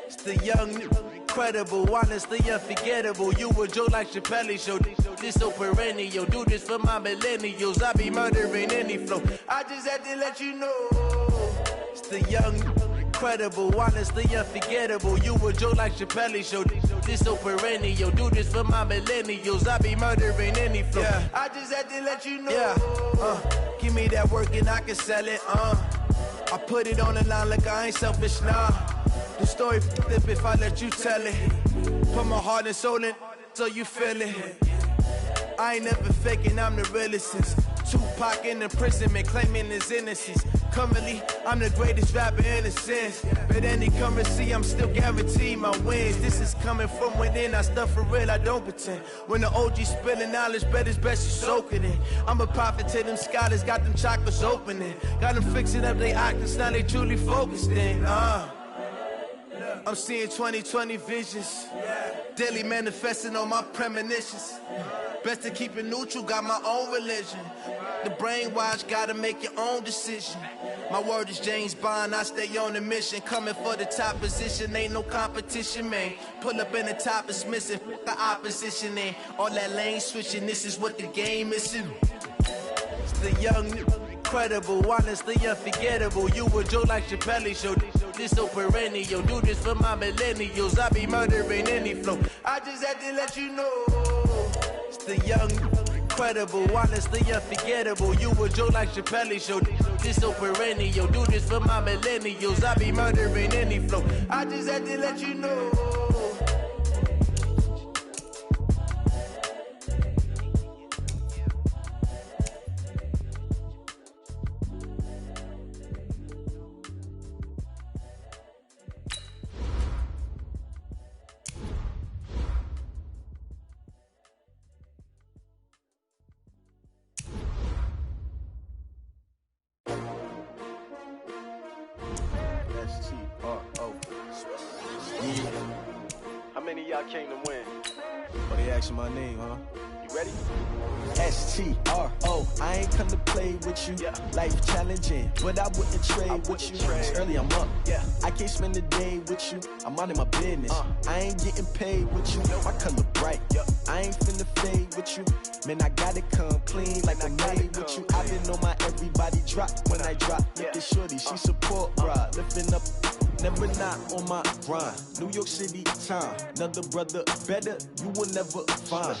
It's the young, incredible, honestly unforgettable. You a joke like Chappelle Show. This so perennial. Do this for my millennials. I be murdering any flow. I just had to let you know. It's the young, incredible, honestly unforgettable. You a joke like Chappelle Show. This so perennial. Do this for my millennials. I be murdering any flow. Yeah. I just had to let you know. Yeah. Give me that work and I can sell it. I put it on the line like I ain't selfish, nah. The story flip if I let you tell it. Put my heart and soul in so you feel it. I ain't never faking, I'm the realest since Tupac in imprisonment, claiming his innocence. Currently, I'm the greatest rapper in a sense. But any currency, I'm still guaranteed my wins. This is coming from within, I stuff for real, I don't pretend. When the OG spilling knowledge, bet it's best you soak it in. I'm a prophet to them scholars, got them chakras opening. Got them fixing up they octaves, now they truly focused in. I'm seeing 2020 visions. Daily manifesting on my premonitions. Best to keep it neutral, got my own religion. The brainwash, gotta make your own decision. My word is James Bond, I stay on a mission. Coming for the top position, ain't no competition, man. Pull up in the top is missing, the opposition in. All that lane switching, this is what the game is in. It's the young, incredible, honestly unforgettable. You a joke like Chappelle Show. This so perennial. Do this for my millennials. I be murdering any flow. I just had to let you know. It's the young, incredible, honestly unforgettable. You a joke like Chappelle Show. This so perennial. Do this for my millennials. I be murdering any flow. I just had to let you know. How many of y'all came to win? Oh, they asking my name, huh? You ready? STRO, I ain't come to play with you. Yeah. Life challenging, but I wouldn't trade with you. It's early, I'm up. Yeah. I can't spend the day with you. I'm out of my business. I ain't getting paid with you. My color bright. I ain't finna fade with you. Man, I gotta come clean like I made with you. I been on my everybody drop when I drop. Look at shorty, she support bra. Lifting up, never not on my grind. New York City time. Another brother better, you will never find.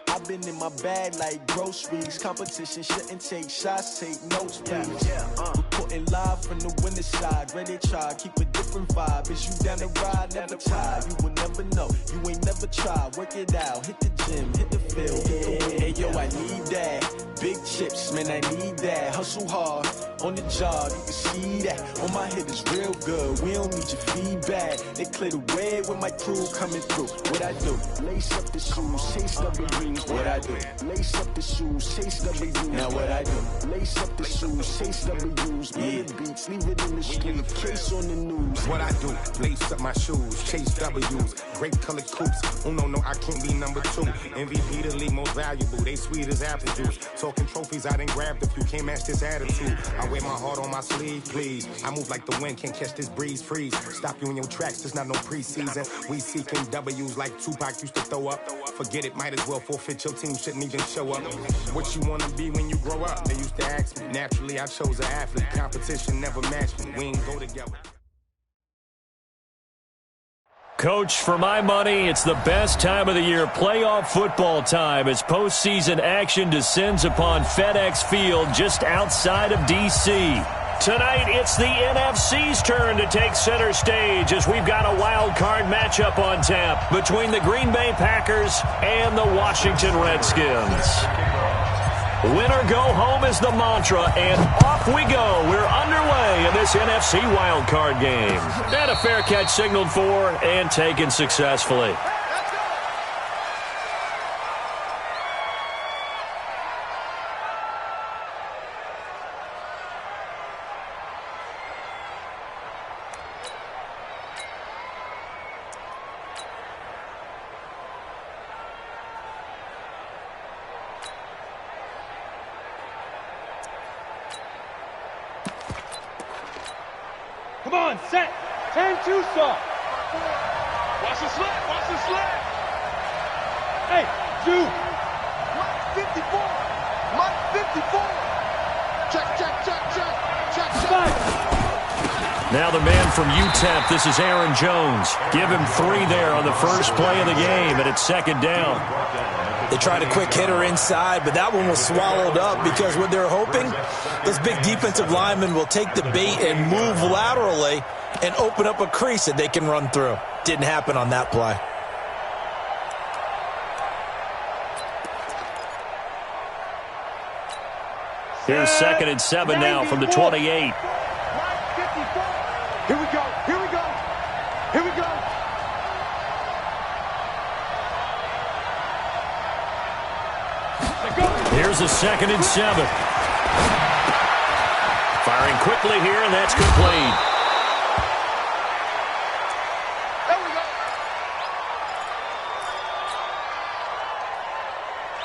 I've been in my bag like groceries. Competition shouldn't take shots, take notes, please. Reporting live from the winter side. Ready to try, keep a different vibe. Is you down the ride, never tired. You will never know, you ain't never tried. Work it out, hit the gym, hit the field. Hey, yo, I need that. Big chips, man, I need that. Hustle hard, on the job, you can see that. On my head is real good, we don't need your feedback. They clear the way with my crew coming through. What I do? Lace up the shoes, chase W's. What I do? Lace up the shoes, chase W's. Now what I do? Lace up the shoes, chase W's. Yeah. Beats, leave it in the street, case on the news. What I do? Lace up my shoes, chase W's. Great colored coops. Oh no, I can't be number 2. MVP the league most valuable. They sweet as apple juice. Talking trophies, I done grabbed a few. Can't match this attitude. I wear my heart on my sleeve, please. I move like the wind, can't catch this breeze, freeze. Stop you in your tracks, there's not no preseason. We seeking W's like Tupac used to throw up. Forget it, might as well forfeit. Your team shouldn't even show up. What you wanna be when you grow up? They used to ask me. Naturally, I chose an athlete. Competition never matched me. We ain't go together. Coach, for my money, it's the best time of the year, playoff football time, as postseason action descends upon FedEx Field just outside of D.C. Tonight, it's the NFC's turn to take center stage as we've got a wild card matchup on tap between the Green Bay Packers and the Washington Redskins. Winner go home is the mantra, and off we go. We're underway in this NFC wildcard game. And a fair catch signaled for and taken successfully. Come on, set. 10-2 soft. Watch the slap. Watch the slap. Hey, Jew. Mike 54. Mike 54. Check, check, check, check. Check, check. Five. Now the man from UTEP, this is Aaron Jones. Give him 3 there on the first play of the game, and it's second down. They tried a quick hitter inside, but that one was swallowed up because what they're hoping, those big defensive linemen will take the bait and move laterally and open up a crease that they can run through. Didn't happen on that play. Here's 2nd and 7 now from the 28. Here we go. Here we go. Here we go. Here's a 2nd and 7. Firing quickly here, and that's complete. There we go.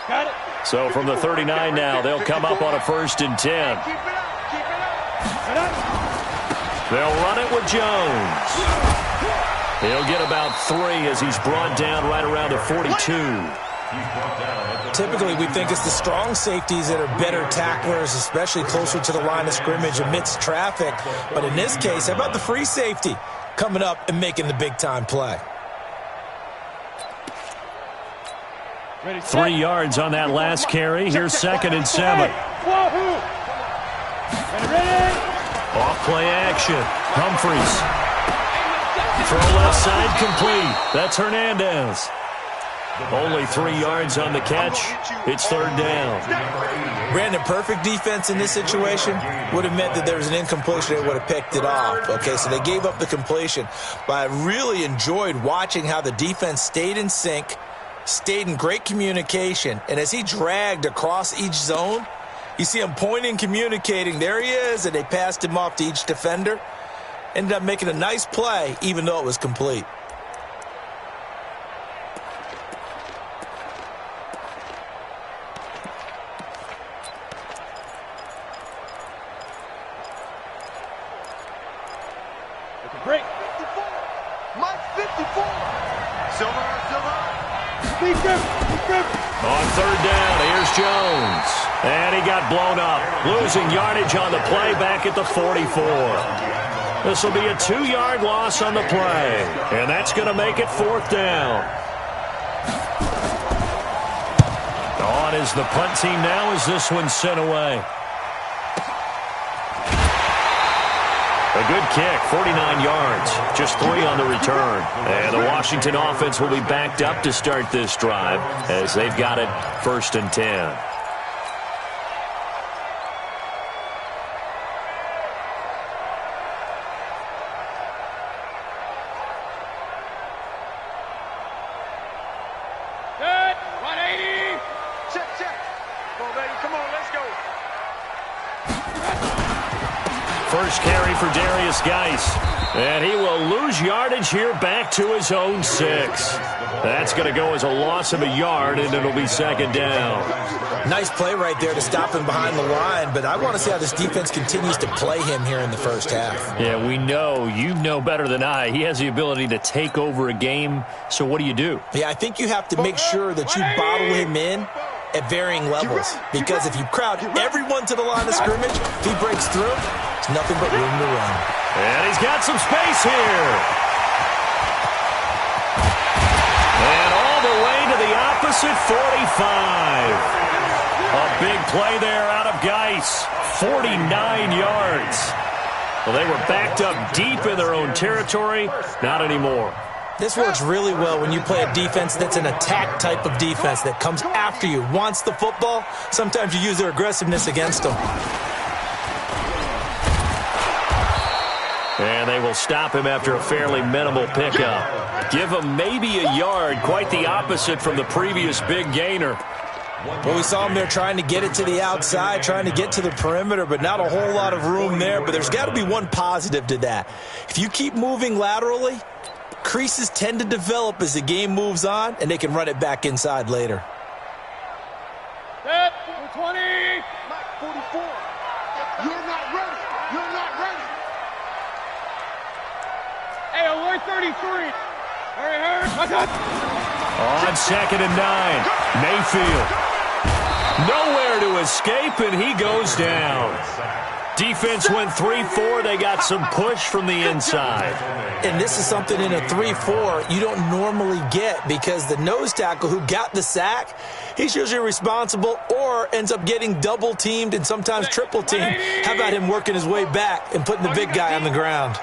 Got it. So from the 39 now, they'll come up on a 1st and 10. Keep it up. Keep it up. They'll run it with Jones. He'll get about 3 as he's brought down right around the 42. Typically, we think it's the strong safeties that are better tacklers, especially closer to the line of scrimmage amidst traffic. But in this case, how about the free safety coming up and making the big-time play? 3 yards on that last carry. Here's 2nd and 7. Ready. Off play action. Humphreys. Throw left side complete. That's Hernandez. Only 3 yards on the catch. It's 3rd down. Brandon, perfect defense in this situation would have meant that there was an incompletion. They would have picked it off. Okay, so they gave up the completion. But I really enjoyed watching how the defense stayed in sync, stayed in great communication, and as he dragged across each zone, you see him pointing, communicating. There he is, and they passed him off to each defender. Ended up making a nice play, even though it was complete. Break. 54. Mike 54. Silver. Speak him. On 3rd down, here's Jones. And he got blown up. Losing yardage on the play back at the 44. This will be a 2-yard loss on the play. And that's going to make it 4th down. On is the punt team now as this one's sent away. A good kick, 49 yards, just 3 on the return. And the Washington offense will be backed up to start this drive as they've got it 1st and 10. Good. 180. Check. Come on, baby. Come on, let's go. First carry for Darius Geis. And he will lose yardage here back to his own 6. That's going to go as a loss of a yard, and it'll be 2nd down. Nice play right there to stop him behind the line, but I want to see how this defense continues to play him here in the first half. Yeah, we know. You know better than I. He has the ability to take over a game, so what do? Yeah, I think you have to make sure that you bottle him in at varying levels, because if you crowd everyone to the line of scrimmage, if he breaks through, it's nothing but room to run. And he's got some space here. And all the way to the opposite 45. A big play there out of Geis. 49 yards. Well, they were backed up deep in their own territory. Not anymore. This works really well when you play a defense that's an attack type of defense that comes after you, wants the football. Sometimes you use their aggressiveness against them. And they will stop him after a fairly minimal pickup. Give him maybe a yard, quite the opposite from the previous big gainer. Well, we saw him there trying to get it to the outside, trying to get to the perimeter, but not a whole lot of room there. But there's got to be one positive to that. If you keep moving laterally, creases tend to develop as the game moves on, and they can run it back inside later. Set. 20. Mike 44. You're not ready. You're not ready. Hey, alert 33. Hurry. On 2nd and 9, Mayfield. Nowhere to escape, and he goes down. Defense went 3-4. They got some push from the inside. And this is something in a 3-4 you don't normally get, because the nose tackle who got the sack, he's usually responsible or ends up getting double-teamed and sometimes triple-teamed. How about him working his way back and putting the big guy on the ground?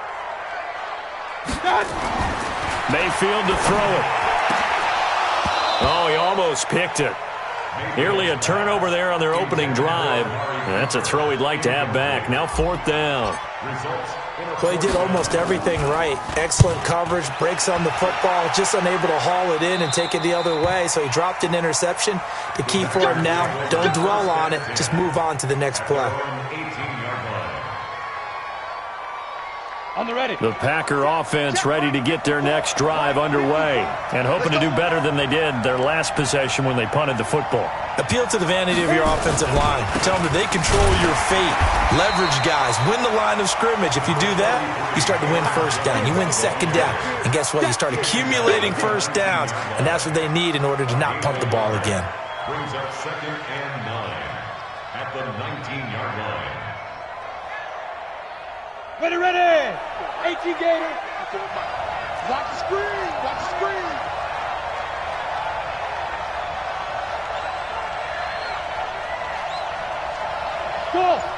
Mayfield to throw it. Oh, he almost picked it. Nearly a turnover there on their opening drive. That's a throw he'd like to have back. Now 4th down. Well, he did almost everything right. Excellent coverage, breaks on the football, just unable to haul it in and take it the other way. So he dropped an interception. The key for him now, don't dwell on it. Just move on to the next play. On the ready. The Packer offense ready to get their next drive underway and hoping to do better than they did their last possession when they punted the football. Appeal to the vanity of your offensive line. Tell them that they control your fate. Leverage guys. Win the line of scrimmage. If you do that, you start to win first down. You win second down. And guess what? You start accumulating first downs, and that's what they need in order to not punt the ball again. Brings up 2nd and 9 at the 19-yard line. Ready. 18 Gator. Watch the screen. Watch the screen.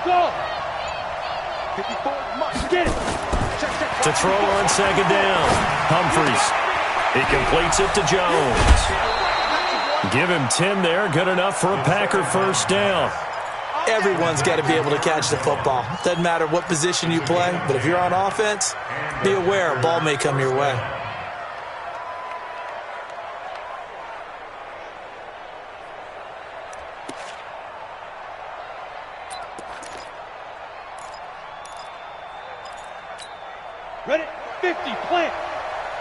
Go. 54 must Get it. Check. To throw on 2nd down, Humphries. He completes it to Jones. Give him 10 there, good enough for a Packer first down. Everyone's got to be able to catch the football. Doesn't matter what position you play, but if you're on offense, be aware a ball may come your way. Ready. 50. Plant.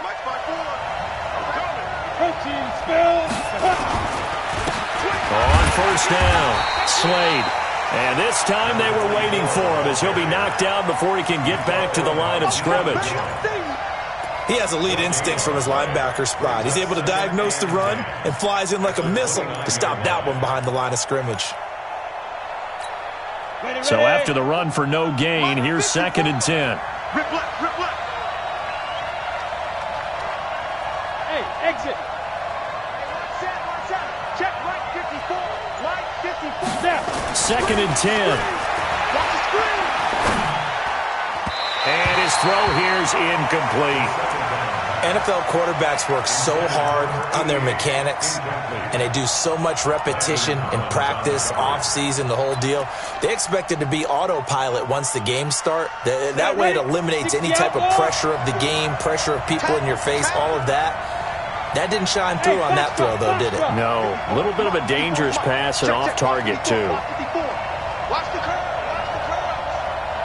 Mike 5-4. Protein spill. On 1st down, Slade. And this time they were waiting for him as he'll be knocked down before he can get back to the line of scrimmage. He has elite instincts from his linebacker spot. He's able to diagnose the run and flies in like a missile to stop that one behind the line of scrimmage. So after the run for no gain, here's 2nd and 10. Rip left. Hey, exit. Check right 54. Right 54. Now. 2nd and 10. Watch the screen. And his throw here's incomplete. NFL quarterbacks work so hard on their mechanics, and they do so much repetition in practice, off-season, the whole deal. They expect it to be autopilot once the games start. That way it eliminates any type of pressure of the game, pressure of people in your face, all of that. That didn't shine through on that throw, though, did it? No. A little bit of a dangerous pass and off target, too. Watch the curve.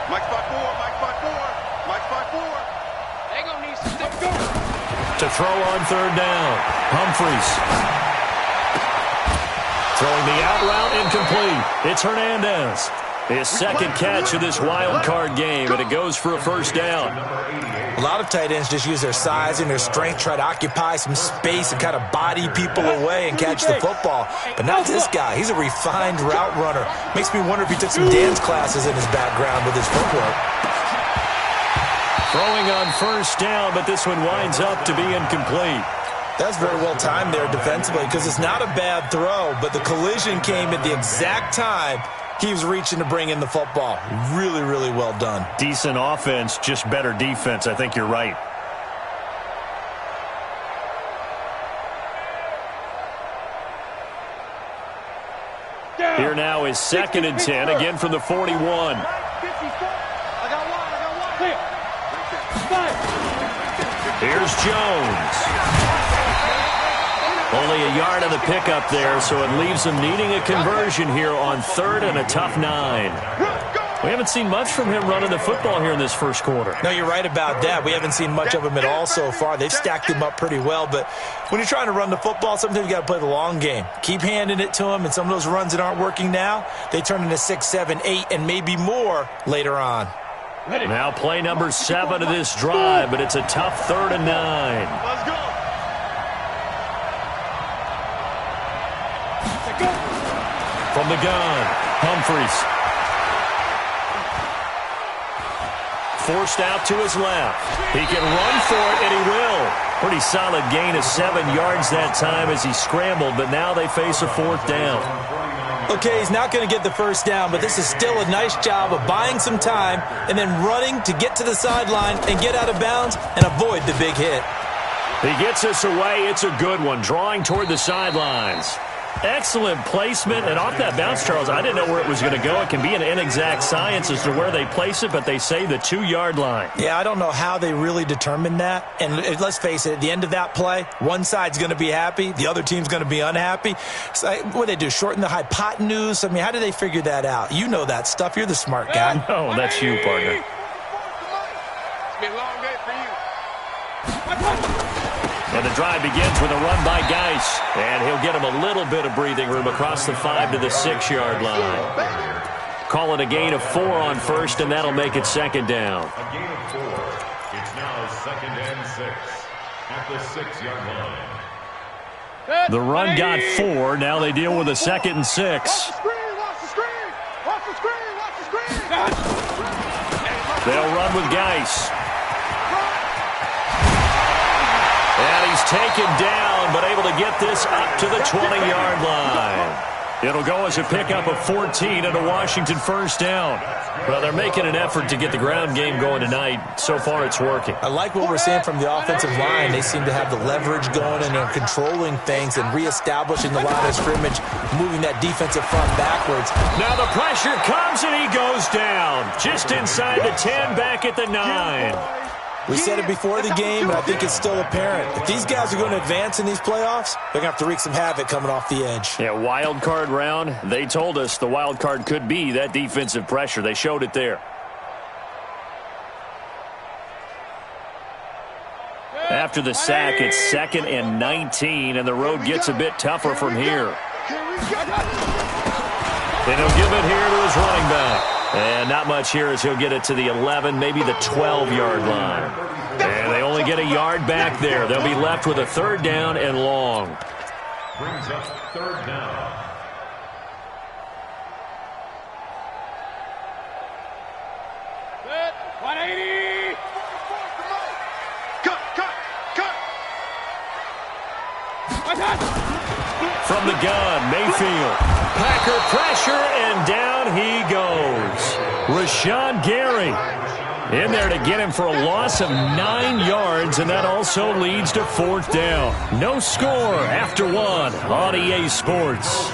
Mike 5-4. They gonna need some stuff. To throw on 3rd down, Humphries. Throwing the out route incomplete. It's Hernandez. His 2nd catch of this wild card game, and it goes for a first down. A lot of tight ends just use their size and their strength, try to occupy some space and kind of body people away and catch the football. But not this guy. He's a refined route runner. Makes me wonder if he took some dance classes in his background with his footwork. Throwing on 1st down, but this one winds up to be incomplete. That's very well timed there defensively, because it's not a bad throw, but the collision came at the exact time he was reaching to bring in the football. Really, really well done. Decent offense, just better defense. I think you're right. Here now is 2nd and 10, again from the 41. Here's Jones. Only a yard on the pickup there, so it leaves them needing a conversion here on 3rd and a tough 9. We haven't seen much from him running the football here in this first quarter. No, you're right about that. We haven't seen much of him at all so far. They've stacked him up pretty well, but when you're trying to run the football, sometimes you got to play the long game. Keep handing it to him, and some of those runs that aren't working now, they turn into 6, 7, 8, and maybe more later on. Now play number 7 of this drive, but it's a tough 3rd and 9. Let's go. From the gun, Humphries. Forced out to his left. He can run for it, and he will. Pretty solid gain of 7 yards that time as he scrambled, but now they face a 4th down. Okay, he's not going to get the first down, but this is still a nice job of buying some time and then running to get to the sideline and get out of bounds and avoid the big hit. He gets us away. It's a good one, drawing toward the sidelines. Excellent placement, and off that bounce, Charles, I didn't know where it was going to go. It can be an inexact science as to where they place it, but they say the 2-yard line. Yeah, I don't know how they really determined that. And let's face it, at the end of that play, one side's going to be happy, the other team's going to be unhappy. So, what do they do, shorten the hypotenuse? I mean, how do they figure that out? You know that stuff. You're the smart guy. Oh, that's you, partner. It's been a long day for you. And the drive begins with a run by Geis. And he'll get him a little bit of breathing room across the 5 to the 6-yard line. Call it a gain of 4 on first, and that'll make it 2nd down. A gain of 4. It's now 2nd and 6 at the 6-yard line. The run got 4. Now they deal with a 2nd and 6. Watch the screen, watch the screen, watch the screen, watch the screen. They'll run with Geis. And he's taken down, but able to get this up to the 20-yard line. It'll go as a pickup of 14 and a Washington first down. Well, they're making an effort to get the ground game going tonight. So far, it's working. I like what we're seeing from the offensive line. They seem to have the leverage going, and they're controlling things and reestablishing the line of scrimmage, moving that defensive front backwards. Now the pressure comes, and he goes down. Just inside the 10, back at the 9. We said it before the game, but I think it's still apparent. If these guys are going to advance in these playoffs, they're going to have to wreak some havoc coming off the edge. Yeah, wild card round. They told us the wild card could be that defensive pressure. They showed it there. After the sack, it's 2nd and 19, and the road gets a bit tougher from here. And he'll give it here to his running back. And not much here as he'll get it to the 11, maybe the 12-yard line. And they only get a yard back there. They'll be left with a 3rd down and long. Brings up 3rd down. Set. 180. Cut. From the gun, Mayfield. Packer pressure, and down he goes. Rashawn Gary in there to get him for a loss of 9 yards, and that also leads to 4th down. No score after 1 on EA Sports.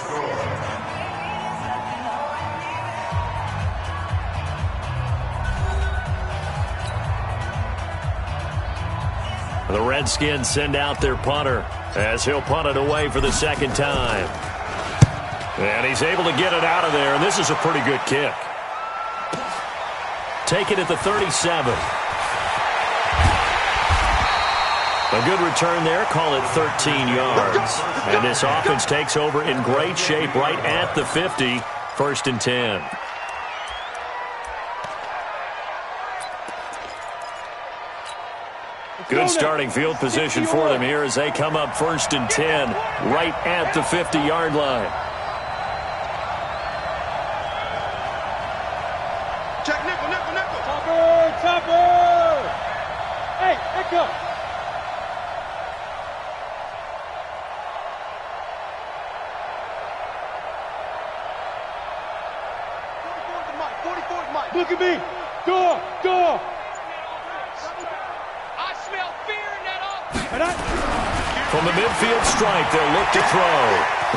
The Redskins send out their punter as he'll punt it away for the 2nd time. And he's able to get it out of there, and this is a pretty good kick. Take it at the 37. A good return there, call it 13 yards. And this offense takes over in great shape right at the 50, 1st and 10. Good starting field position for them here as they come up 1st and 10 right at the 50-yard line. Check nickel. Topper. Hey, echo. Look at me. Door. I smell fear in that offense. From the midfield stripe, they'll look to throw.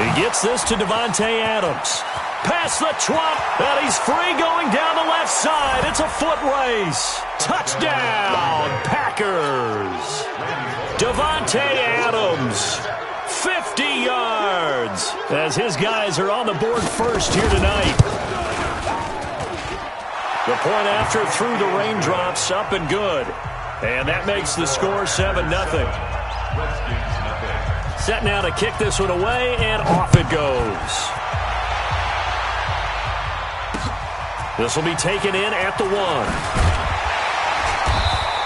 He gets this to Davante Adams. Past the 20, and he's free going down the left side. It's a foot race. Touchdown, Packers. Davante Adams, 50 yards, as his guys are on the board first here tonight. The point after through the raindrops, up and good. And that makes the score 7-0. Set now to kick this one away, and off it goes. This will be taken in at the 1.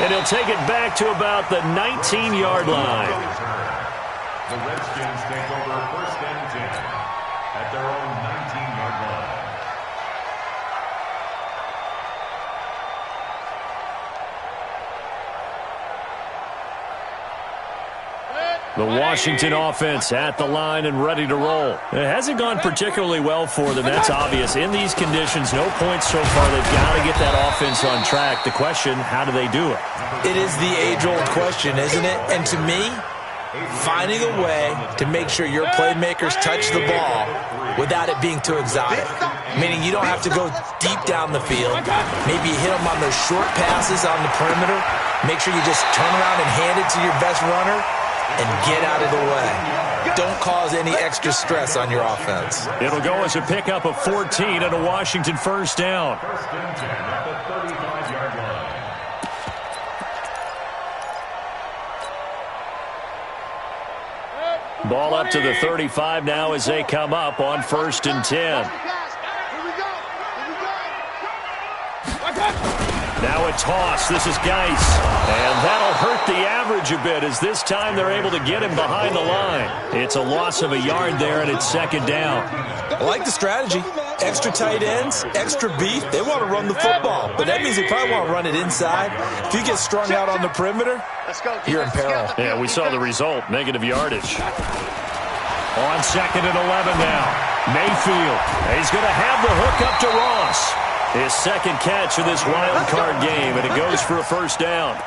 And he'll take it back to about the 19-yard line. The Redskins take over 1st and 10 at their own 19-yard line. The Washington offense at the line and ready to roll. It hasn't gone particularly well for them. That's obvious. In these conditions, no points so far. They've got to get that offense on track. The question, how do they do it? It is the age-old question, isn't it? And to me, finding a way to make sure your playmakers touch the ball without it being too exotic. Meaning you don't have to go deep down the field. Maybe you hit them on those short passes on the perimeter. Make sure you just turn around and hand it to your best runner and get out of the way. Don't cause any extra stress on your offense. It'll go as a pickup of 14 and a Washington 1st down. 1st and 10 at the 35-yard line. Ball up to the 35 now as they come up on 1st and 10. Now a toss. This is Geis. And that'll hurt the average a bit as this time they're able to get him behind the line. It's a loss of a yard there, and it's 2nd down. I like the strategy. Extra tight ends, extra beef. They want to run the football, but that means they probably want to run it inside. If you get strung out on the perimeter, you're in peril. Yeah, we saw the result. Negative yardage. On 2nd and 11 now. Mayfield. He's going to have the hook up to Ross. His 2nd catch of this wild card game, and it goes for a 1st down.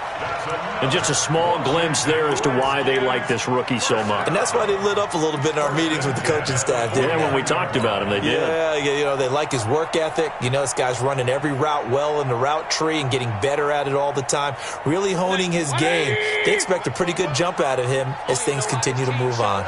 And just a small glimpse there as to why they like this rookie so much. And that's why they lit up a little bit in our meetings with the coaching staff, didn't they? When we talked about him, they did. Yeah, you know, they like his work ethic. You know, this guy's running every route well in the route tree and getting better at it all the time, really honing his game. They expect a pretty good jump out of him as things continue to move on.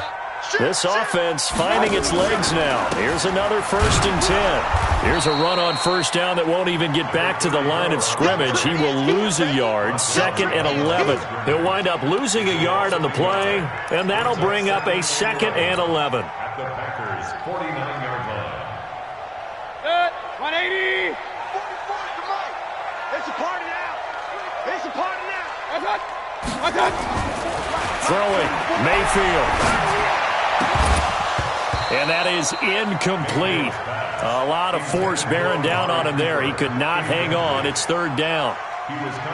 This offense finding its legs now. Here's another 1st and 10. Here's a run on 1st down that won't even get back to the line of scrimmage. He will lose a yard. 2nd and 11. He'll wind up losing a yard on the play, and that'll bring up a 2nd and 11. At the Packers' 49-yard line. 180. It's a party now. It's a party now. Throwing, Mayfield. And that is incomplete. A lot of force bearing down on him there. He could not hang on. It's 3rd down.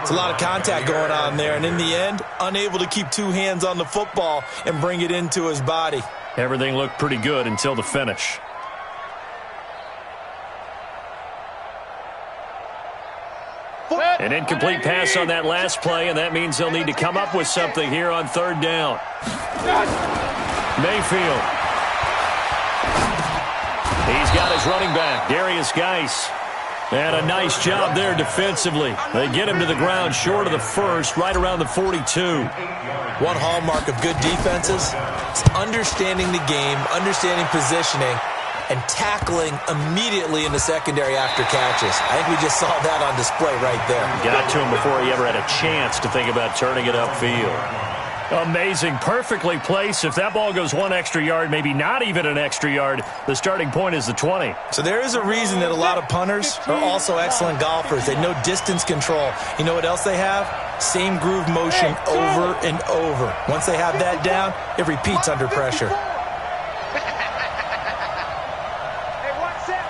It's a lot of contact going on there, and in the end, unable to keep 2 hands on the football and bring it into his body. Everything looked pretty good until the finish. An incomplete pass on that last play, and that means they'll need to come up with something here on 3rd down. Mayfield. He's got his running back, Darius Geis. And a nice job there defensively. They get him to the ground short of the 1st, right around the 42. One hallmark of good defenses is understanding the game, understanding positioning, and tackling immediately in the secondary after catches. I think we just saw that on display right there. Got to him before he ever had a chance to think about turning it upfield. Amazing. Perfectly placed. If that ball goes 1 extra yard, maybe not even an extra yard, the starting point is the 20. So there is a reason that a lot of punters are also excellent golfers. They know distance control. You know what else they have? Same groove motion over and over. Once they have that down, it repeats under pressure. Hey, watch out.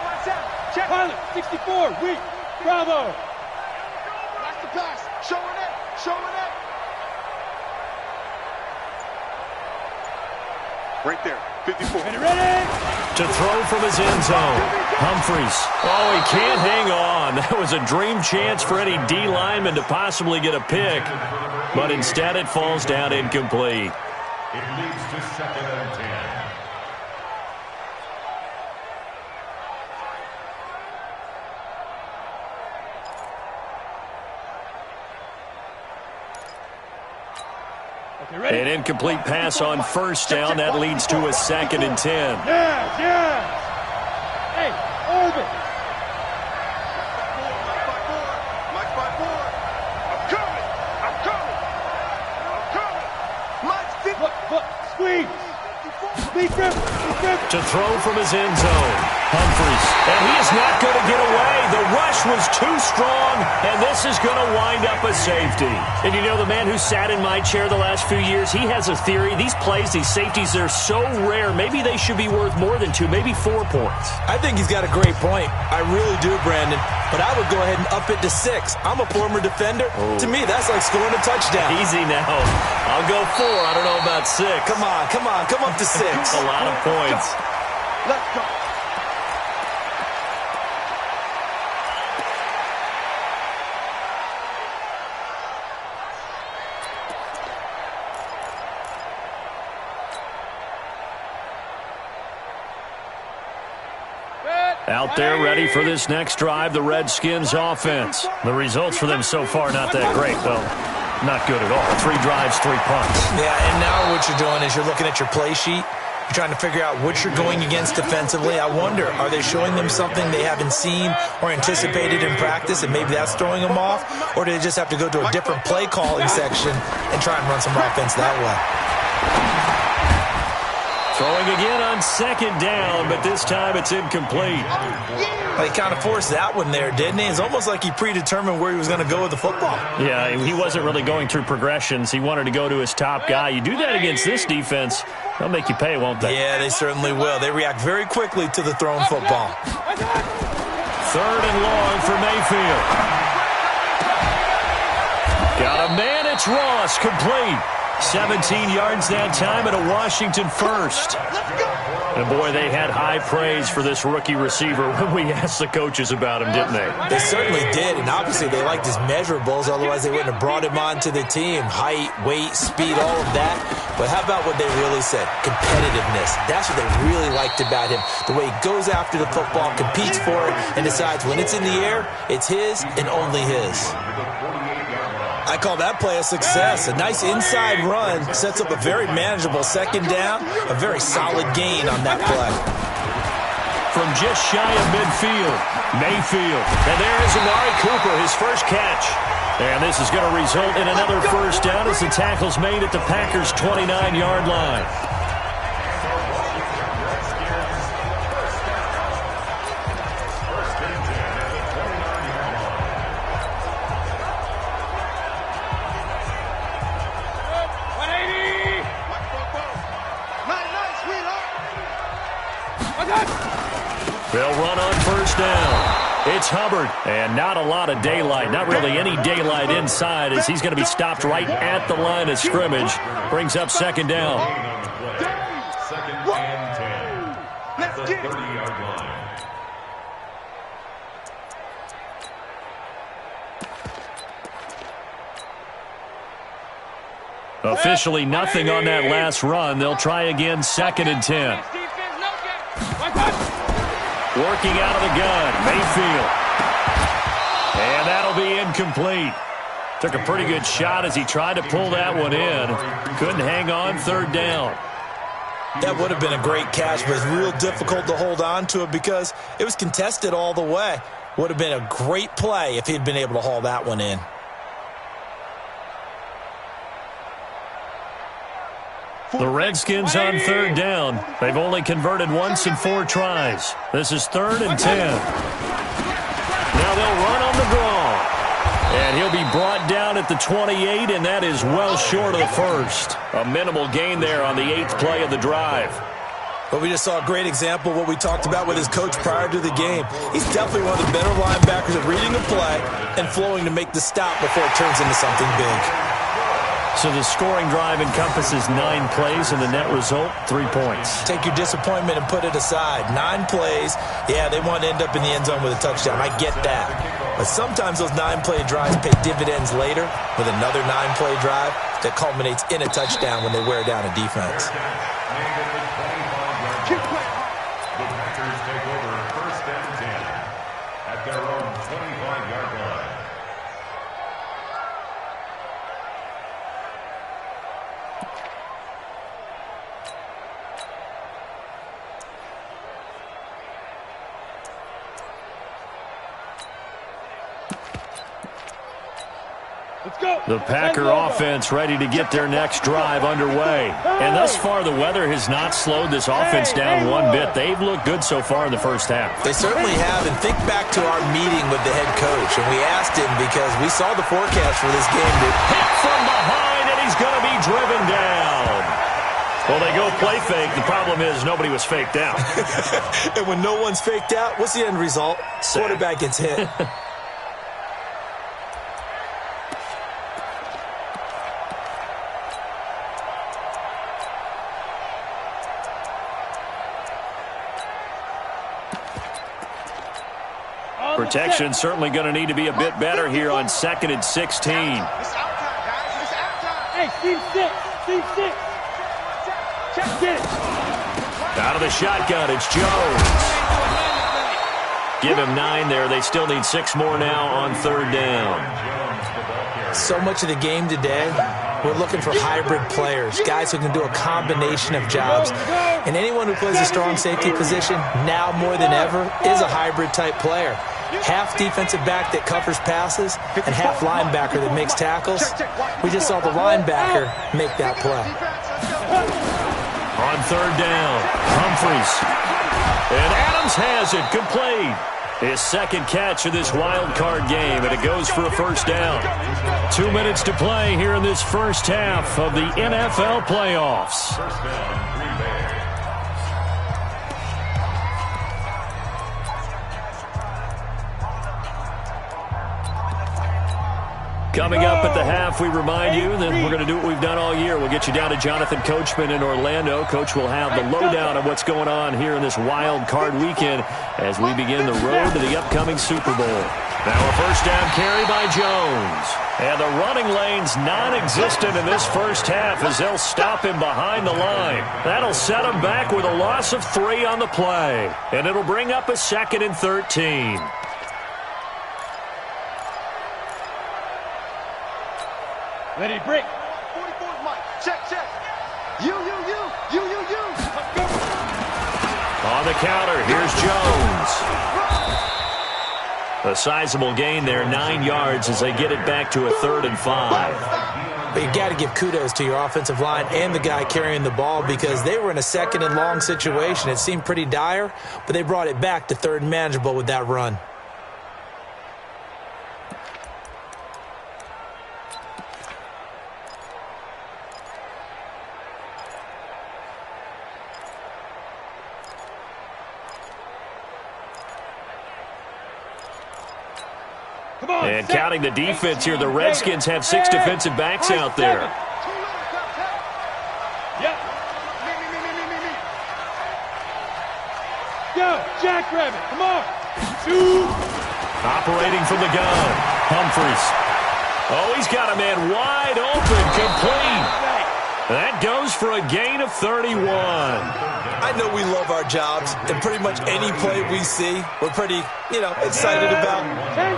Check. Pilot, 64, weak. Bravo. Watch the pass. Showing it. Right there, 54. Ready? To throw from his end zone. Humphreys. Oh, he can't hang on. That was a dream chance for any D lineman to possibly get a pick. But instead it falls down incomplete. It leads to 2nd and 10. An incomplete pass on 1st down. That leads to a 2nd and 10. Yes. Hey, orbit. Mike by 4. I'm coming. Mike 50. Look, squeeze. Squeeze grip. To throw from his end zone. Humphries, and he is not going to get away. The rush was too strong, and this is going to wind up a safety. And you know, the man who sat in my chair the last few years, he has a theory. These plays, these safeties, they're so rare. Maybe they should be worth more than 2, maybe 4 points. I think he's got a great point. I really do, Brandon. But I would go ahead and up it to 6. I'm a former defender. To me, that's like scoring a touchdown. Easy now. I'll go 4. I don't know about 6. Come on. Come up to 6. A lot of points. Let's go. Out there ready for this next drive, the Redskins offense. The results for them so far not that great, though. Not good at all. 3 drives, 3 punts. Yeah, and now what you're doing is you're looking at your play sheet. You're trying to figure out what you're going against defensively. I wonder, are they showing them something they haven't seen or anticipated in practice, and maybe that's throwing them off? Or do they just have to go to a different play calling section and try and run some offense that way? Throwing again on 2nd down, but this time it's incomplete. Well, he kind of forced that one there, didn't he? It's almost like he predetermined where he was going to go with the football. Yeah, he wasn't really going through progressions. He wanted to go to his top guy. You do that against this defense, they'll make you pay, won't they? Yeah, they certainly will. They react very quickly to the thrown football. 3rd and long for Mayfield. Got a man, it's Ross, complete. 17 yards that time and a Washington first. And boy, they had high praise for this rookie receiver when we asked the coaches about him, didn't they? They certainly did, and obviously they liked his measurables, otherwise they wouldn't have brought him onto the team. Height, weight, speed, all of that. But how about what they really said? Competitiveness. That's what they really liked about him. The way he goes after the football, competes for it, and decides when it's in the air, it's his and only his. I call that play a success. A nice inside run sets up a very manageable 2nd down, a very solid gain on that play. From just shy of midfield, Mayfield. And there is Amari Cooper, his first catch. And this is going to result in another 1st down as the tackle's made at the Packers' 29-yard line. They'll run on 1st down. It's Hubbard, and not a lot of daylight. Not really any daylight inside as he's going to be stopped right at the line of scrimmage. Brings up 2nd down. 2nd and 10. At the 30-yard line. Officially nothing on that last run. They'll try again, 2nd and 10. Working out of the gun, Mayfield. And that'll be incomplete. Took a pretty good shot as he tried to pull that one in. Couldn't hang on, 3rd down. That would have been a great catch, but it's real difficult to hold on to it because it was contested all the way. Would have been a great play if he'd been able to haul that one in. The Redskins on 3rd down. They've only converted once in 4 tries. This is 3rd and 10. Now they'll run on the draw. And he'll be brought down at the 28, and that is well short of the 1st. A minimal gain there on the 8th play of the drive. But we just saw a great example of what we talked about with his coach prior to the game. He's definitely one of the better linebackers at reading the play and flowing to make the stop before it turns into something big. So the scoring drive encompasses 9 plays, and the net result, 3 points. Take your disappointment and put it aside. 9 plays, yeah, they want to end up in the end zone with a touchdown. I get that. But sometimes those 9-play drives pay dividends later with another 9-play drive that culminates in a touchdown when they wear down a defense. The Packers take over 1st and 10 at their own 25-yard line. The Packer offense ready to get their next drive underway. And thus far, the weather has not slowed this offense down one bit. They've looked good so far in the first half. They certainly have. And think back to our meeting with the head coach. And we asked him because we saw the forecast for this game. Hit from behind, and he's going to be driven down. Well, they go play fake. The problem is nobody was faked out. And when no one's faked out, what's the end result? Quarterback gets hit. Protection certainly going to need to be a bit better here on 2nd and 16. Hey, Steve 6. Steve 6. Check it. Out of the shotgun, it's Jones. Give him 9 there. They still need 6 more now on 3rd down. So much of the game today, we're looking for hybrid players, guys who can do a combination of jobs. And anyone who plays a strong safety position, now more than ever, is a hybrid type player. Half defensive back that covers passes and half linebacker that makes tackles. We just saw the linebacker make that play. On 3rd down, Humphries. And Adams has it, complete. His 2nd catch of this wild card game, and it goes for a 1st down. 2 minutes to play here in this first half of the NFL playoffs. First down, Green Bay. Coming up at the half, we remind you that we're going to do what we've done all year. We'll get you down to Jonathan Coachman in Orlando. Coach will have the lowdown of what's going on here in this wild card weekend as we begin the road to the upcoming Super Bowl. Now a 1st down carry by Jones. And the running lane's non-existent in this first half as they'll stop him behind the line. That'll set him back with a loss of 3 on the play. And it'll bring up a 2nd and 13. Ready, break. 44's Mike. Check. You. On the counter, here's Jones. A sizable gain there, 9 yards as they get it back to a 3rd and 5. But you got to give kudos to your offensive line and the guy carrying the ball because they were in a 2nd and long situation. It seemed pretty dire, but they brought it back to 3rd and manageable with that run. And counting the defense here, the Redskins have 6 defensive backs out there. Go, Jackrabbit, come on. 2. Operating from the gun, Humphries. Oh, he's got a man wide open, complete. That goes for a gain of 31. I know we love our jobs, and pretty much any play we see, we're pretty, excited about.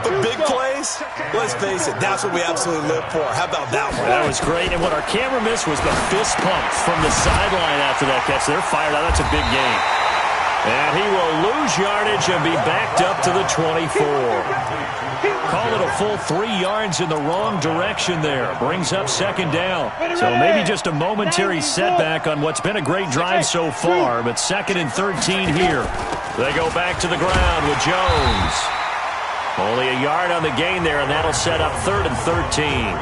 But big plays, let's face it, that's what we absolutely live for. How about that one? That was great, and what our camera missed was the fist pump from the sideline after that catch. They're fired out. That's a big gain. And he will lose yardage and be backed up to the 24. Call it a full 3 yards in the wrong direction there. Brings up 2nd down. So maybe just a momentary setback on what's been a great drive so far, but 2nd and 13 here. They go back to the ground with Jones. Only a yard on the gain there, and that'll set up 3rd and 13.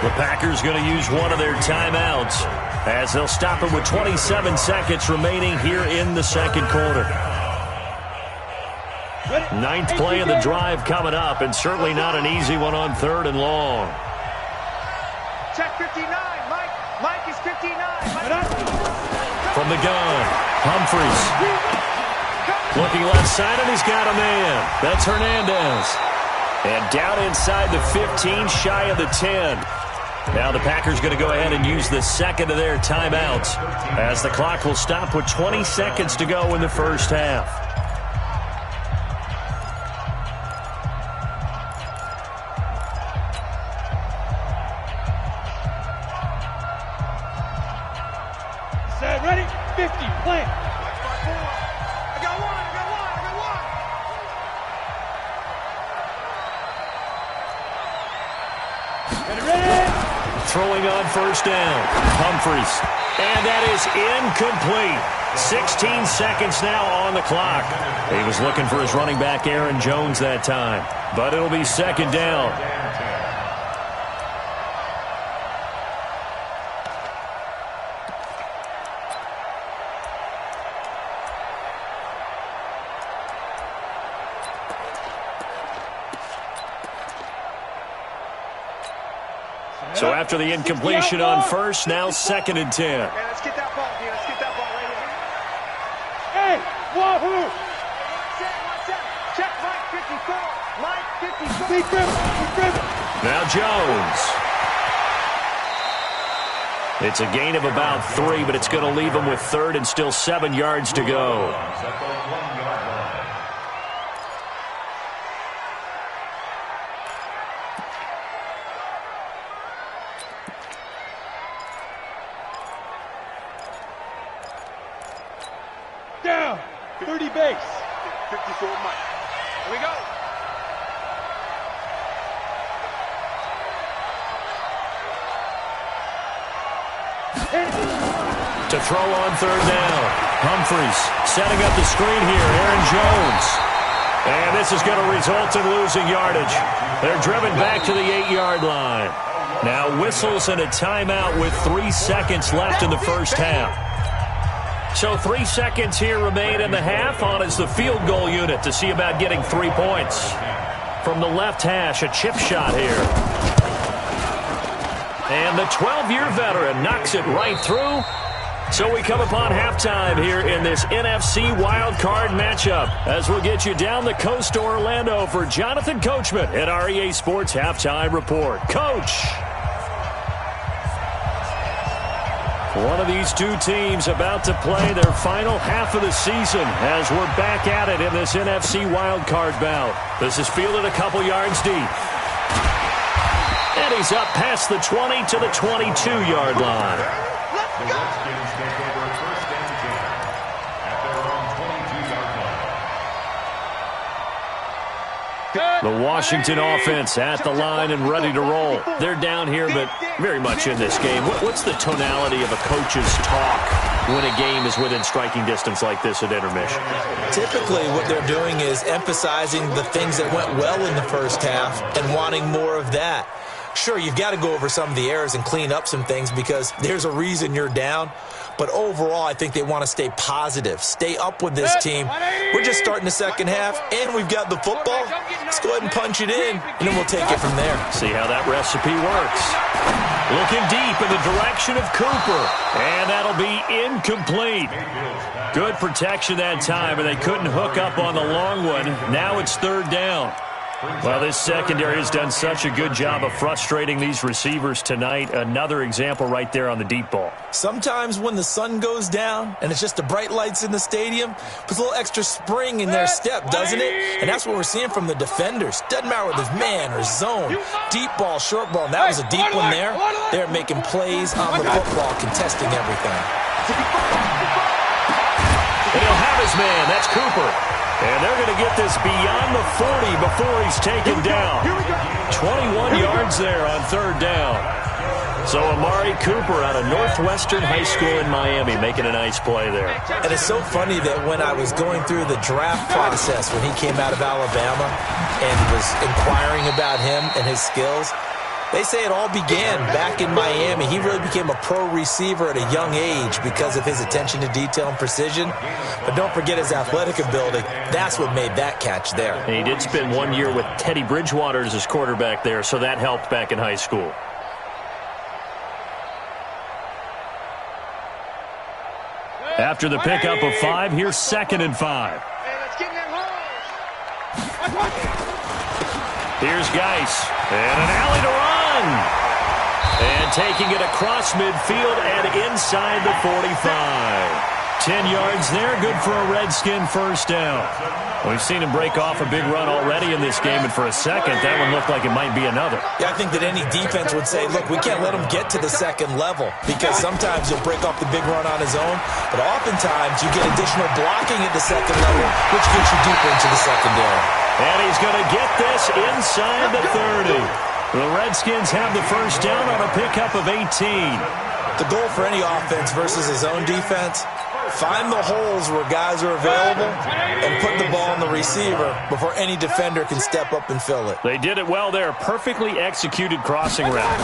The Packers going to use one of their timeouts as they'll stop it with 27 seconds remaining here in the 2nd quarter. 9th play of the drive coming up, and certainly not an easy one on 3rd and long. Check 59, Mike. Mike is 59. From the gun, Humphries. Looking left side, and he's got a man. That's Hernandez. And down inside the 15, shy of the 10. Now the Packers going to go ahead and use the 2nd of their timeouts as the clock will stop with 20 seconds to go in the first half. Set, ready, 50, play. I got one. Get it ready. throwing on first down. Humphries. And that is incomplete. 16 seconds now on the clock. He was looking for his running back, Aaron Jones, that time. But it'll be second down. So after the incompletion on first, now 2nd and 10. Hey, let's get that ball, dude. Let's get that ball right here. Hey, wahoo! Check Mike 54. Mike 54. Now Jones. It's a gain of about 3, but it's going to leave him with 3rd and still 7 yards to go. Down. 30 base. 54 Mike. Here we go. To throw on 3rd down. Humphries setting up the screen here. Aaron Jones. And this is going to result in losing yardage. They're driven back to the 8-yard line. Now whistles and a timeout with 3 seconds left in the first half. So 3 seconds here remain in the half. On is the field goal unit to see about getting 3 points. From the left hash, a chip shot here. And the 12-year veteran knocks it right through. So we come upon halftime here in this NFC Wildcard matchup as we'll get you down the coast to Orlando for Jonathan Coachman at our EA Sports Halftime Report. Coach! One of these two teams about to play their final half of the season as we're back at it in this NFC Wildcard bout. This is fielded a couple yards deep. And he's up past the 20 to the 22-yard line. The Redskins take over 1st and 10 at their own 22-yard line. The Washington offense at the line and ready to roll. They're down here, but very much in this game. What's the tonality of a coach's talk when a game is within striking distance like this at intermission? Typically, what they're doing is emphasizing the things that went well in the first half and wanting more of that. Sure, you've got to go over some of the errors and clean up some things because there's a reason you're down. But overall, I think they want to stay positive, stay up with this team. We're just starting the second half, and we've got the football. Let's go ahead and punch it in, and then we'll take it from there. See how that recipe works. Looking deep in the direction of Cooper, and that'll be incomplete. Good protection that time, and they couldn't hook up on the long one. Now it's 3rd down. Well, this secondary has done such a good job of frustrating these receivers tonight. Another example right there on the deep ball. Sometimes when the sun goes down and it's just the bright lights in the stadium, puts a little extra spring in their step, doesn't it? And that's what we're seeing from the defenders. Doesn't matter whether it's man or zone, deep ball, short ball. And that was a deep one there. They're making plays on the football, contesting everything. And he'll have his man. That's Cooper. And they're going to get this beyond the 40 before he's taken down. 21 yards there on 3rd down. So Amari Cooper out of Northwestern High School in Miami making a nice play there. And it's so funny that when I was going through the draft process when he came out of Alabama and was inquiring about him and his skills, they say it all began back in Miami. He really became a pro receiver at a young age because of his attention to detail and precision. But don't forget his athletic ability. That's what made that catch there. And he did spend 1 year with Teddy Bridgewater as his quarterback there, so that helped back in high school. After the pickup of 5, here's 2nd and 5. Here's Geis. And an alley to run. And taking it across midfield and inside the 45. 10 yards there, good for a Redskin first down. We've seen him break off a big run already in this game, and for a second, that one looked like it might be another. Yeah, I think that any defense would say, look, we can't let him get to the second level because sometimes he'll break off the big run on his own, but oftentimes you get additional blocking at the second level, which gets you deeper into the secondary. And he's going to get this inside the 30. The Redskins have the first down on a pickup of 18. The goal for any offense versus his own defense, find the holes where guys are available and put the ball on the receiver before any defender can step up and fill it. They did it well there. Perfectly executed crossing route.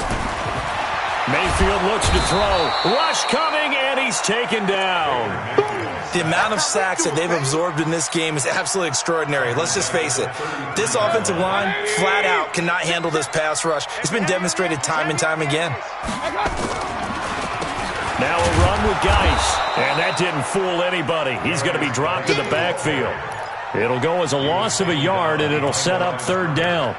Mayfield looks to throw. Rush coming, and he's taken down. The amount of sacks that they've absorbed in this game is absolutely extraordinary. Let's just face it. This offensive line, flat out, cannot handle this pass rush. It's been demonstrated time and time again. Now a run with Geis, and that didn't fool anybody. He's going to be dropped in the backfield. It'll go as a loss of a yard, and it'll set up third down.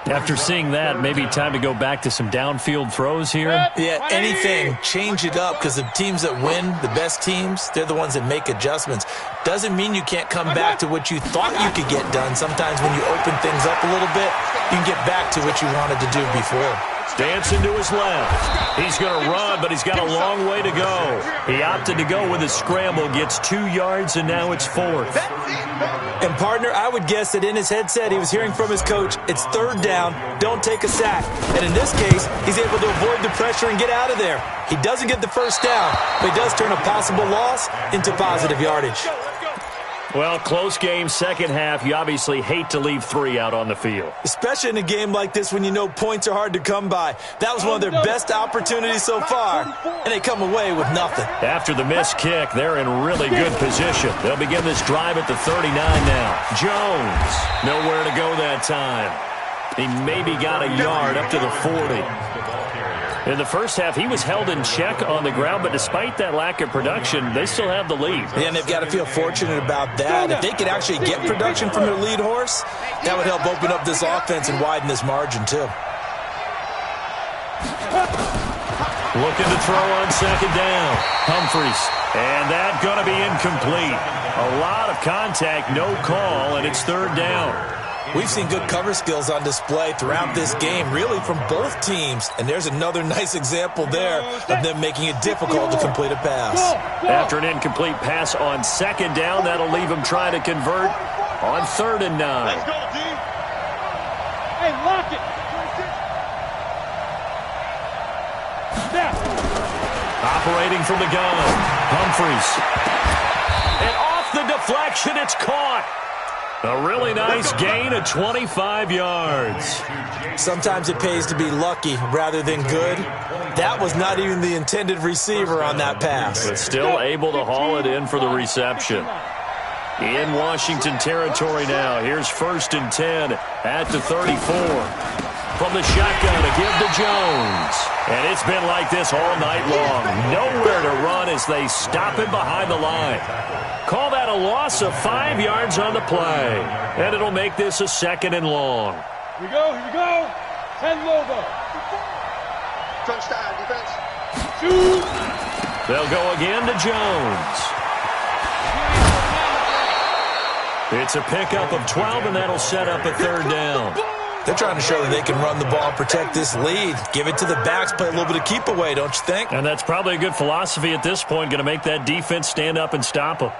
After seeing that, maybe time to go back to some downfield throws here. Yeah, anything. Change it up, because the teams that win, the best teams, they're the ones that make adjustments. Doesn't mean you can't come back to what you thought you could get done. Sometimes when you open things up a little bit, you can get back to what you wanted to do before. Dancing to his left. He's going to run, but he's got a long way to go. He opted to go with a scramble, gets 2 yards, and now it's fourth. And, partner, I would guess that in his headset he was hearing from his coach, it's third down, don't take a sack. And in this case, he's able to avoid the pressure and get out of there. He doesn't get the first down, but he does turn a possible loss into positive yardage. Well, close game, second half. You obviously hate to leave 3 out on the field. Especially in a game like this when you know points are hard to come by. That was one of their best opportunities so far, and they come away with nothing. After the missed kick, they're in really good position. They'll begin this drive at the 39 now. Jones, nowhere to go that time. He maybe got a yard up to the 40. In the first half, he was held in check on the ground, but despite that lack of production, they still have the lead. Yeah, and they've got to feel fortunate about that. If they could actually get production from their lead horse, that would help open up this offense and widen this margin, too. Looking to throw on second down. Humphries. And that's going to be incomplete. A lot of contact, no call, and it's third down. We've seen good cover skills on display throughout this game, really from both teams. And there's another nice example there of them making it difficult to complete a pass. After an incomplete pass on second down, that'll leave them trying to convert on 3rd and 9. Let's go, D. Hey, lock it. Operating from the gun. Humphries. And off the deflection, it's caught. A really nice gain of 25 yards. Sometimes it pays to be lucky rather than good. That was not even the intended receiver on that pass. But still able to haul it in for the reception. In Washington territory now. Here's 1st and 10 at the 34. From the shotgun to give to Jones. And it's been like this all night long. Nowhere to run as they stop him behind the line. Call that a loss of 5 yards on the play. And it'll make this a 2nd and long. Here we go, here we go. 10 logo. Touchdown, defense. Shoot. They'll go again to Jones. It's a pickup of 12, and that'll set up a 3rd down. They're trying to show that they can run the ball and protect this lead. Give it to the backs, play a little bit of keep away, don't you think? And that's probably a good philosophy at this point, going to make that defense stand up and stop them.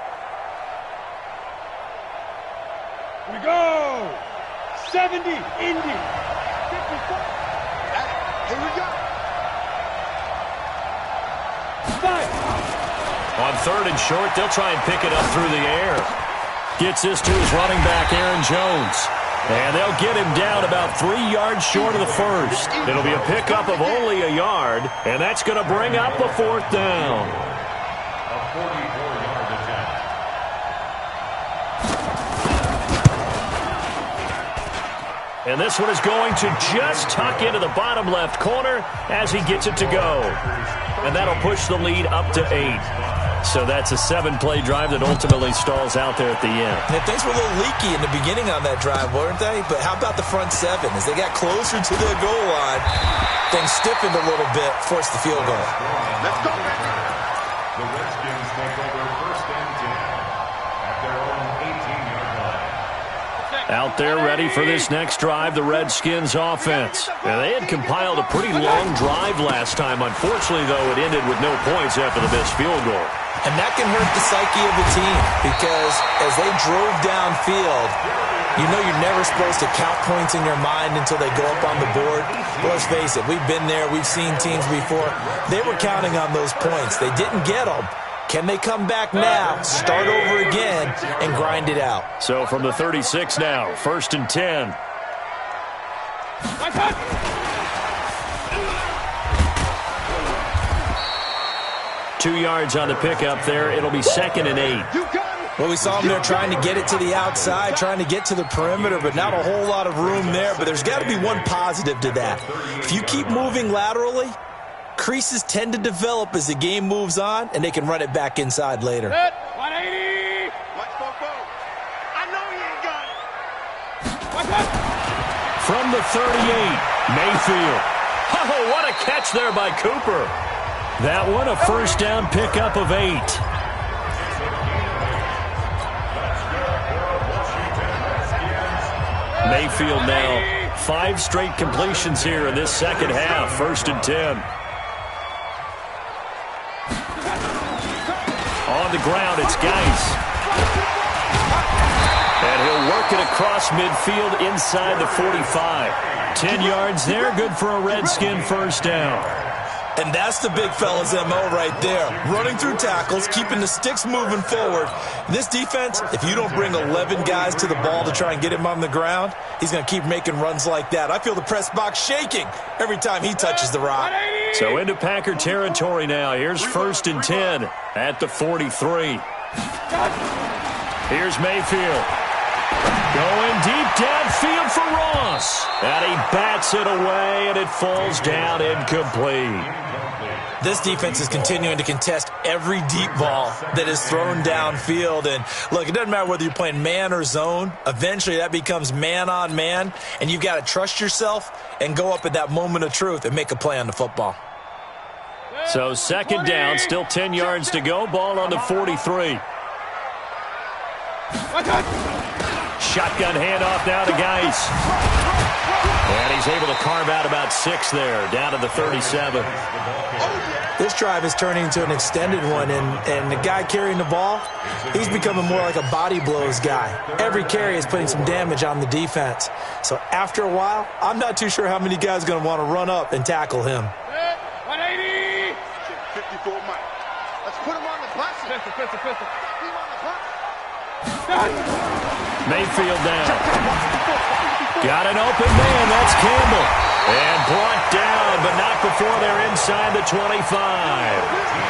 Here we go. 70, Indy. 54. Here we go. 5. On 3rd and short, they'll try and pick it up through the air. Gets this to his running back, Aaron Jones. And they'll get him down about 3 yards short of the first. It'll be a pickup of only a yard, and that's going to bring up a 4th down. A 44-yard attempt. And this one is going to just tuck into the bottom left corner as he gets it to go. And that'll push the lead up to 8. So that's a 7-play drive that ultimately stalls out there at the end. Yeah, things were a little leaky in the beginning on that drive, weren't they? But how about the front 7? As they got closer to the goal line, things stiffened a little bit, forced the field goal. Let's go, man. The Redskins take over 1st and 10 at their own 18-yard line. Out there ready for this next drive, the Redskins offense. Now, they had compiled a pretty long drive last time. Unfortunately, though, it ended with no points after the missed field goal. And that can hurt the psyche of the team because as they drove downfield, You know you're never supposed to count points in your mind until they go up on the board. Well, let's face it, we've been there. We've seen teams before. They were counting on those points. They didn't get them. Can they come back now, start over again, and grind it out? So from the 36 now, 1st and 10. 2 yards on the pickup there. It'll be 2nd and 8. Well, we saw him there trying to get it to the outside, trying to get to the perimeter, but not a whole lot of room there. But there's got to be one positive to that. If you keep moving laterally, creases tend to develop as the game moves on, and they can run it back inside later. 180. I know he ain't got it. From the 38, Mayfield. Oh, what a catch there by Cooper. That one, a first down pickup of 8. Mayfield now 5 straight completions here in this second half. 1st and 10. On the ground, it's Geis. And he'll work it across midfield inside the 45. 10 yards there, good for a Redskin first down. And that's the big fella's MO right there. Running through tackles, keeping the sticks moving forward. This defense, if you don't bring 11 guys to the ball to try and get him on the ground, he's going to keep making runs like that. I feel the press box shaking every time he touches the rock. So into Packer territory now. Here's 1st and 10 at the 43. Here's Mayfield. Going deep downfield for Ross. And he bats it away, and it falls down incomplete. This defense is continuing to contest every deep ball that is thrown downfield. And, look, it doesn't matter whether you're playing man or zone. Eventually, that becomes man-on-man, and you've got to trust yourself and go up at that moment of truth and make a play on the football. So 2nd down, still 10 yards to go. Ball on the 43. Shotgun handoff now to Geis. And he's able to carve out about 6 there, down to the 37. This drive is turning into an extended one, and the guy carrying the ball, he's becoming more like a body blows guy. Every carry is putting some damage on the defense. So after a while, I'm not too sure how many guys are going to want to run up and tackle him. 180. 54 Mike. Let's put him on the bus. Pistol. Mayfield down. Got an open man. That's Campbell. And brought down, but not before they're inside the 25.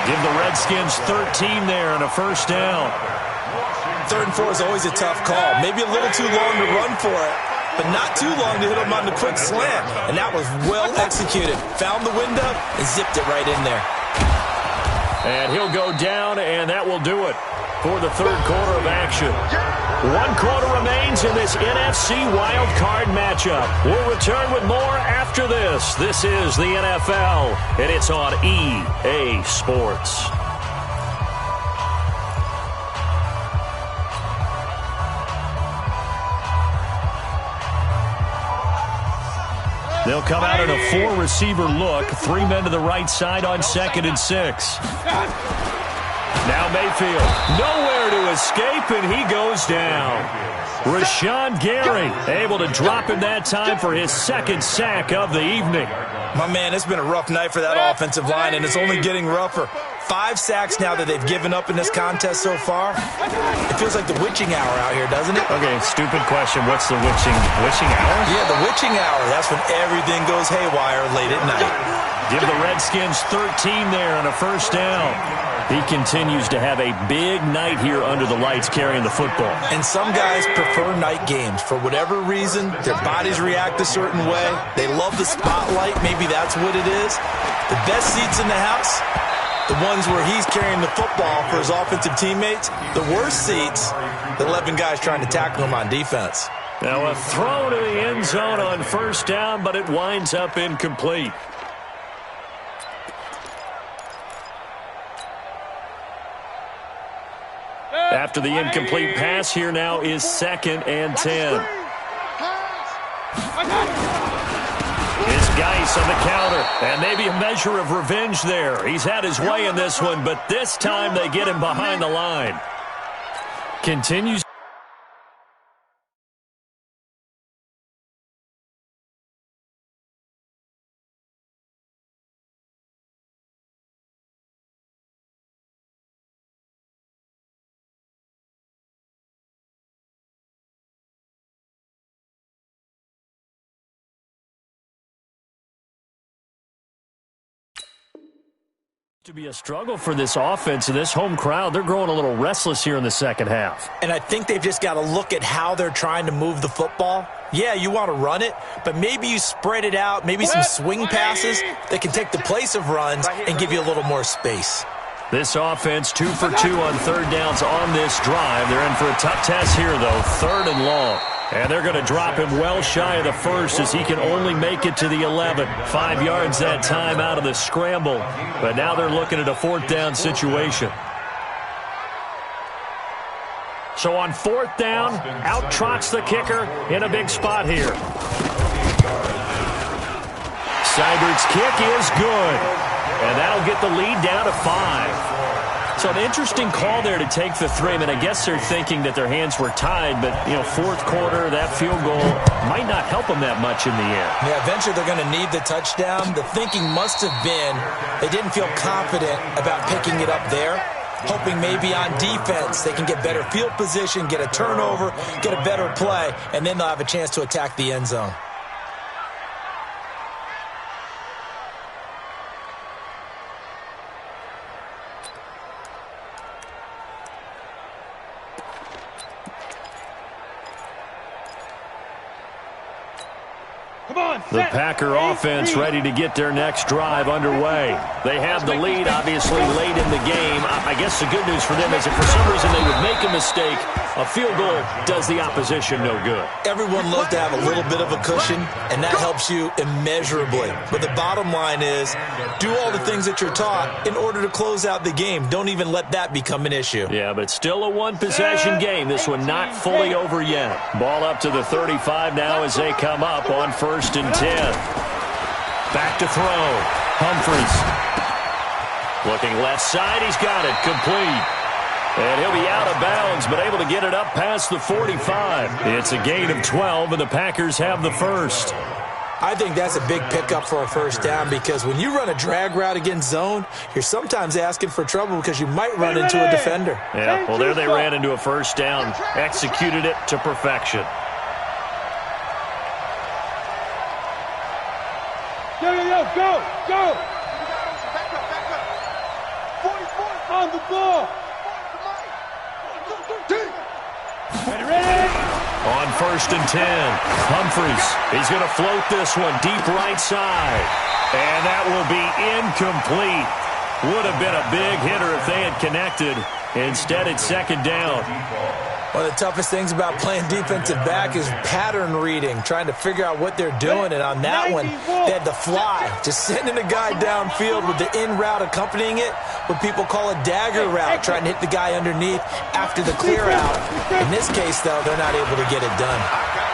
Give the Redskins 13 there and a first down. 3rd and 4 is always a tough call. Maybe a little too long to run for it, but not too long to hit him on the quick slant. And that was well executed. Found the window and zipped it right in there. And he'll go down, and that will do it for the 3rd quarter of action. 1 quarter remains in this NFC Wildcard matchup. We'll return with more after this. This is the NFL, and it's on EA Sports. They'll come out in a 4-receiver look. 3 men to the right side on 2nd and 6. Now Mayfield, nowhere to escape, and he goes down. Rashawn Gary able to drop him that time for his 2nd sack of the evening. My man, it's been a rough night for that offensive line, and it's only getting rougher. 5 sacks now that they've given up in this contest so far. It feels like the witching hour out here, doesn't it? Okay, stupid question. What's the witching hour? Yeah, the witching hour. That's when everything goes haywire late at night. Give the Redskins 13 there and a first down. He continues to have a big night here under the lights carrying the football. And some guys prefer night games. For whatever reason, their bodies react a certain way. They love the spotlight. Maybe that's what it is. The best seats in the house, the ones where he's carrying the football for his offensive teammates. The worst seats, the 11 guys trying to tackle him on defense. Now a throw to the end zone on first down, but it winds up incomplete. After the incomplete pass, here now is 2nd and 10. It's Geis on the counter, and maybe a measure of revenge there. He's had his way in this one, but this time they get him behind the line. Continues To be a struggle for this offense and this home crowd. They're growing a little restless here in the second half. And I think they've just got to look at how they're trying to move the football. Yeah, you want to run it, but maybe you spread it out, maybe some swing passes that can take the place of runs and give you a little more space. This offense 2 for 2 on third downs on this drive. They're in for a tough test here, though, 3rd and long. And they're going to drop him well shy of the first as he can only make it to the 11. 5 yards that time out of the scramble. But now they're looking at a 4th down situation. So on 4th down, out trots the kicker in a big spot here. Seibert's kick is good. And that'll get the lead down to 5. So an interesting call there to take the 3. I mean, I guess they're thinking that their hands were tied, but, you know, 4th quarter, that field goal might not help them that much in the end. Yeah, eventually they're going to need the touchdown. The thinking must have been they didn't feel confident about picking it up there, hoping maybe on defense they can get better field position, get a turnover, get a better play, and then they'll have a chance to attack the end zone. The Packer offense ready to get their next drive underway. They have the lead, obviously, late in the game. I guess the good news for them is if for some reason they would make a mistake, a field goal does the opposition no good. Everyone loves to have a little bit of a cushion, and that helps you immeasurably. But the bottom line is, do all the things that you're taught in order to close out the game. Don't even let that become an issue. Yeah, but still a one-possession game. This one not fully over yet. Ball up to the 35 now as they come up on 1st and 10. Back to throw. Humphries. Looking left side. He's got it. Complete. And he'll be out of bounds, but able to get it up past the 45. It's a gain of 12, and the Packers have the first. I think that's a big pickup for a first down because when you run a drag route against zone, you're sometimes asking for trouble because you might run into a defender. Yeah, well, there they ran into a first down. Executed it to perfection. Go! Back up! 44 on the ball! Ready? On 1st and 10, Humphries. He's going to float this one deep right side. And that will be incomplete. Would have been a big hitter if they had connected. Instead, it's 2nd down. One of the toughest things about playing defensive back is pattern reading, trying to figure out what they're doing. And on that one, they had the fly, just sending a guy downfield with the in route accompanying it, what people call a dagger route, trying to hit the guy underneath after the clear out. In this case, though, they're not able to get it done.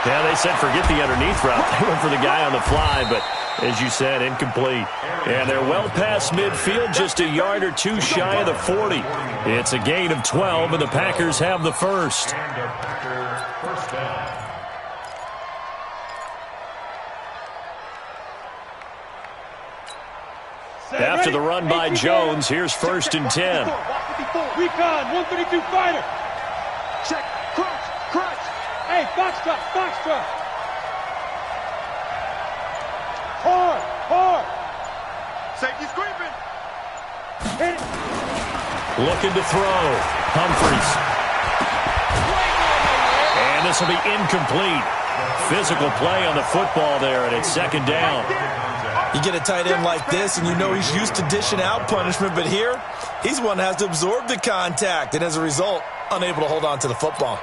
Yeah, they said forget the underneath route. They went for the guy on the fly, but as you said, incomplete. And they're well past midfield, just a yard or two shy of the 40. It's a gain of 12, and the Packers have the first. After the run by Jones, here's 1st and 10. Recon, 132 fighter. Check, crunch. Hey, foxtrot. Hard. Safety's creeping. Hit it. Looking to throw. Humphries. And this will be incomplete. Physical play on the football there, and it's 2nd down. You get a tight end like this, and you know he's used to dishing out punishment, but here, he's one that has to absorb the contact, and as a result, unable to hold on to the football.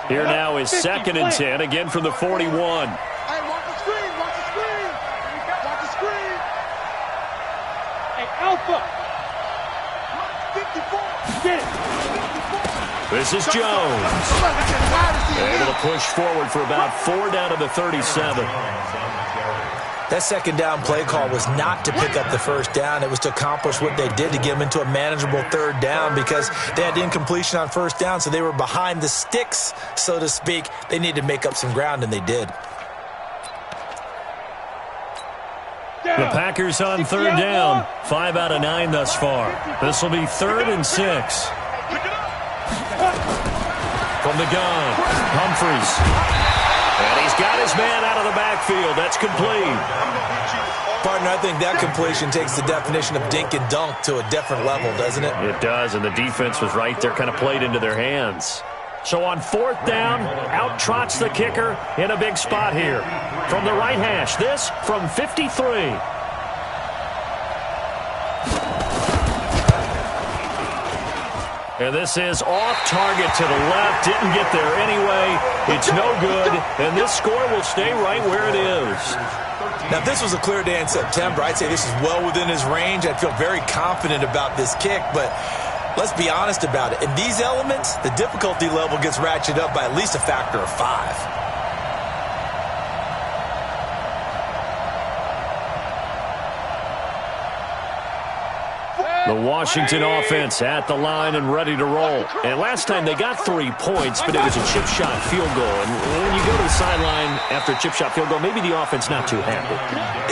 Here now is 2nd and 10, again from the 41. Hey, watch the screen. Watch the screen. Hey, Alpha. 54. Get it. This is Jones. Able to push forward for about 4 down to the 37. That 2nd down play call was not to pick up the first down. It was to accomplish what they did to get them into a manageable 3rd down because they had incompletion on 1st down, so they were behind the sticks, so to speak. They needed to make up some ground, and they did. The Packers on 3rd down. 5 out of 9 thus far. This will be 3rd and 6. From the gun, Humphries. And he's got his man out of the backfield. That's complete. Partner, I think that completion takes the definition of dink and dunk to a different level, doesn't it? It does, and the defense was right there, kind of played into their hands. So on 4th down, out trots the kicker in a big spot here. From the right hash, this from 53. And this is off target to the left. Didn't get there anyway. It's no good. And this score will stay right where it is. Now, if this was a clear day in September, I'd say this is well within his range. I'd feel very confident about this kick. But let's be honest about it. In these elements, the difficulty level gets ratcheted up by at least a factor of 5. The Washington offense at the line and ready to roll. And last time they got 3 points, but it was a chip shot field goal. And when you go to the sideline after a chip shot field goal, maybe the offense not too happy.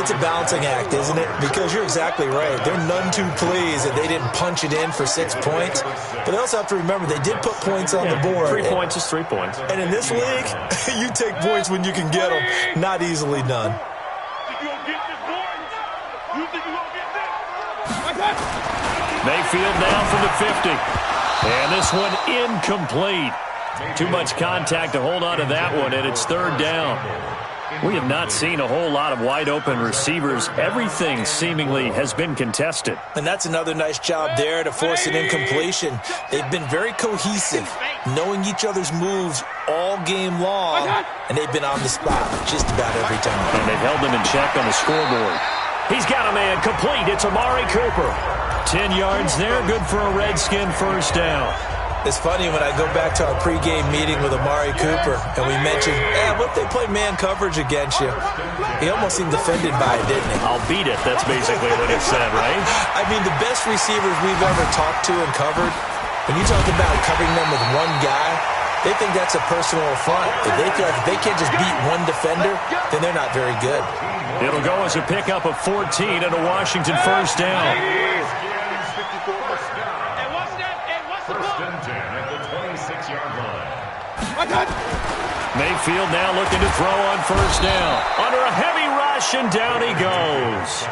It's a balancing act, isn't it? Because you're exactly right. They're none too pleased that they didn't punch it in for 6 points. But they also have to remember they did put points on the board. 3 points is 3 points. And in this league, you take points when you can get them. Not easily done. Mayfield down from the 50. And this one incomplete. Too much contact to hold on to that one, and it's 3rd down. We have not seen a whole lot of wide-open receivers. Everything seemingly has been contested. And that's another nice job there to force an incompletion. They've been very cohesive, knowing each other's moves all game long, and they've been on the spot just about every time. And they've held them in check on the scoreboard. He's got a man complete. It's Amari Cooper. 10 yards there, good for a Redskin 1st down. It's funny when I go back to our pregame meeting with Amari Cooper, and we mentioned, what if they play man coverage against you? He almost seemed offended by it, didn't he? I'll beat it. That's basically what he said, right? I mean, the best receivers we've ever talked to and covered, when you talk about covering them with one guy, they think that's a personal affront. If they feel like if they can't just beat one defender, then they're not very good. It'll go as a pickup of 14 and a Washington 1st down. Mayfield now looking to throw on 1st down. Under a heavy rush, and down he goes.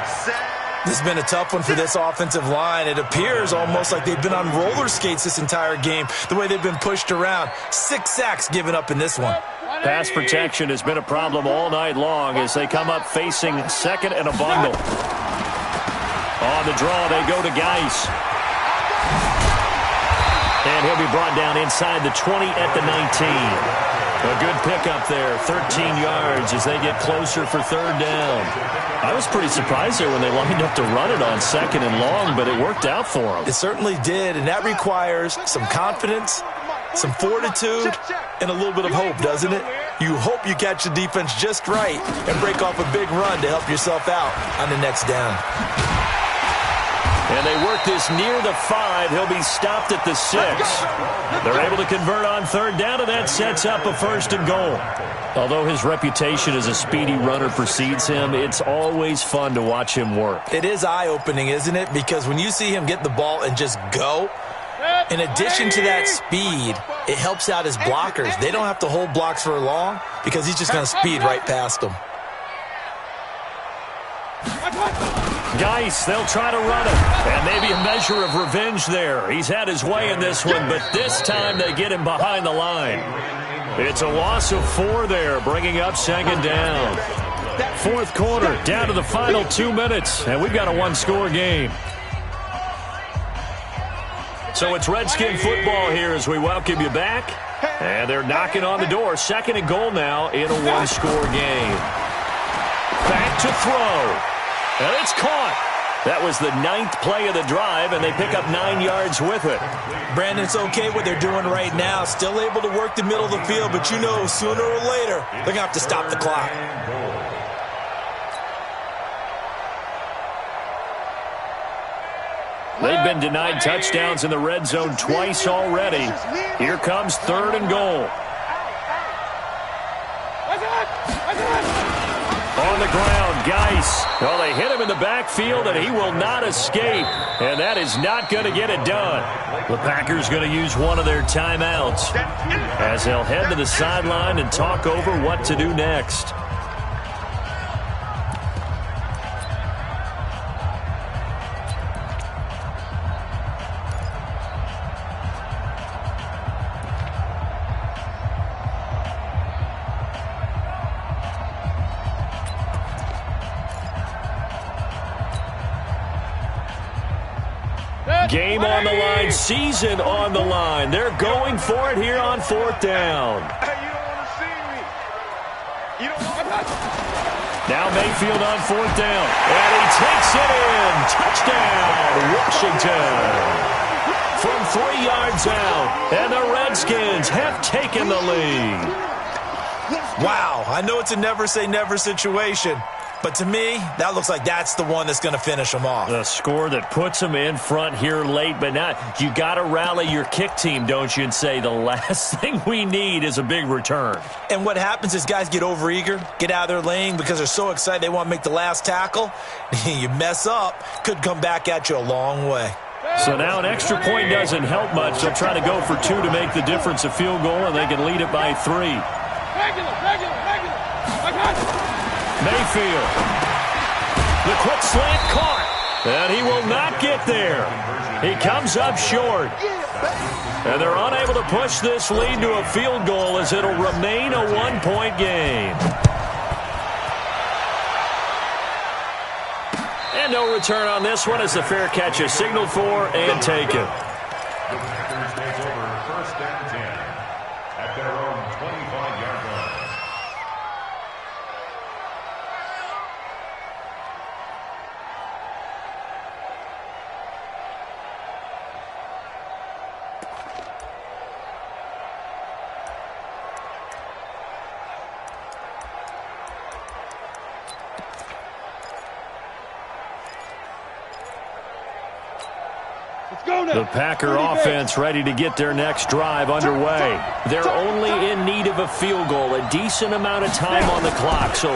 This has been a tough one for this offensive line. It appears almost like they've been on roller skates this entire game, the way they've been pushed around. 6 sacks given up in this one. Pass protection has been a problem all night long as they come up facing 2nd and a bundle. On the draw, they go to Geis. And he'll be brought down inside the 20 at the 19. A good pickup there, 13 yards as they get closer for 3rd down. I was pretty surprised there when they lined up to run it on 2nd and long, but it worked out for them. It certainly did, and that requires some confidence, some fortitude, and a little bit of hope, doesn't it? You hope you catch the defense just right and break off a big run to help yourself out on the next down. And they work this near the 5. He'll be stopped at the 6. They're able to convert on 3rd down, and that sets up a 1st and goal. Although his reputation as a speedy runner precedes him, it's always fun to watch him work. It is eye-opening, isn't it? Because when you see him get the ball and just go, in addition to that speed, it helps out his blockers. They don't have to hold blocks for long because he's just going to speed right past them. Geis, they'll try to run it. And maybe a measure of revenge there. He's had his way in this one, but this time they get him behind the line. It's a loss of 4 there, bringing up 2nd down. 4th quarter, down to the final 2 minutes, and we've got a 1-score game. So it's Redskin football here as we welcome you back. And they're knocking on the door. 2nd and goal now in a 1-score game. Back to throw. And it's caught. That was the 9th play of the drive, and they pick up 9 yards with it. Brandon, it's okay what they're doing right now. Still able to work the middle of the field, but you know sooner or later they're going to have to stop the clock. They've been denied touchdowns in the red zone twice already. Here comes 3rd and goal. On the ground, Geis. Well, they hit him in the backfield, and he will not escape. And that is not going to get it done. The Packers going to use one of their timeouts as they'll head to the sideline and talk over what to do next. Game on the line, season on the line. They're going for it here on 4th down. Hey, you don't want to see me. You don't want to. Now Mayfield on 4th down. And he takes it in. Touchdown, Washington. From 3 yards out. And the Redskins have taken the lead. Wow, I know it's a never say never situation. But to me, that looks like that's the one that's going to finish them off. The score that puts them in front here late, but not. You got to rally your kick team, don't you, and say the last thing we need is a big return. And what happens is guys get overeager, get out of their lane because they're so excited they want to make the last tackle. You mess up, could come back at you a long way. So now an extra point doesn't help much. They'll try to go for 2 to make the difference a field goal, and they can lead it by 3. Regular. I got it. Mayfield. The quick slant caught. And he will not get there. He comes up short. And they're unable to push this lead to a field goal as it'll remain a 1-point game. And no return on this one as the fair catch is signaled for and taken. The Packers take over 1st and 10 at their own 25-yard line. The Packer offense ready to get their next drive underway. They're only in need of a field goal, a decent amount of time on the clock. So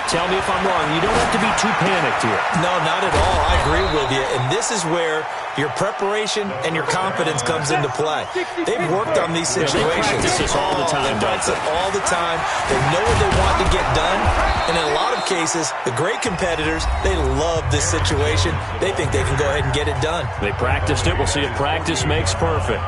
tell me if I'm wrong. You don't have to be too panicked here. No, not at all. I agree with you. And this is where your preparation and your confidence comes into play. They've worked on these situations. They practice this all the time. They practice it all the time. They know what they want to get done. And in a lot of cases, the great competitors, they love this situation. They think they can go ahead and get it done. They practiced it. We'll see if practice makes perfect.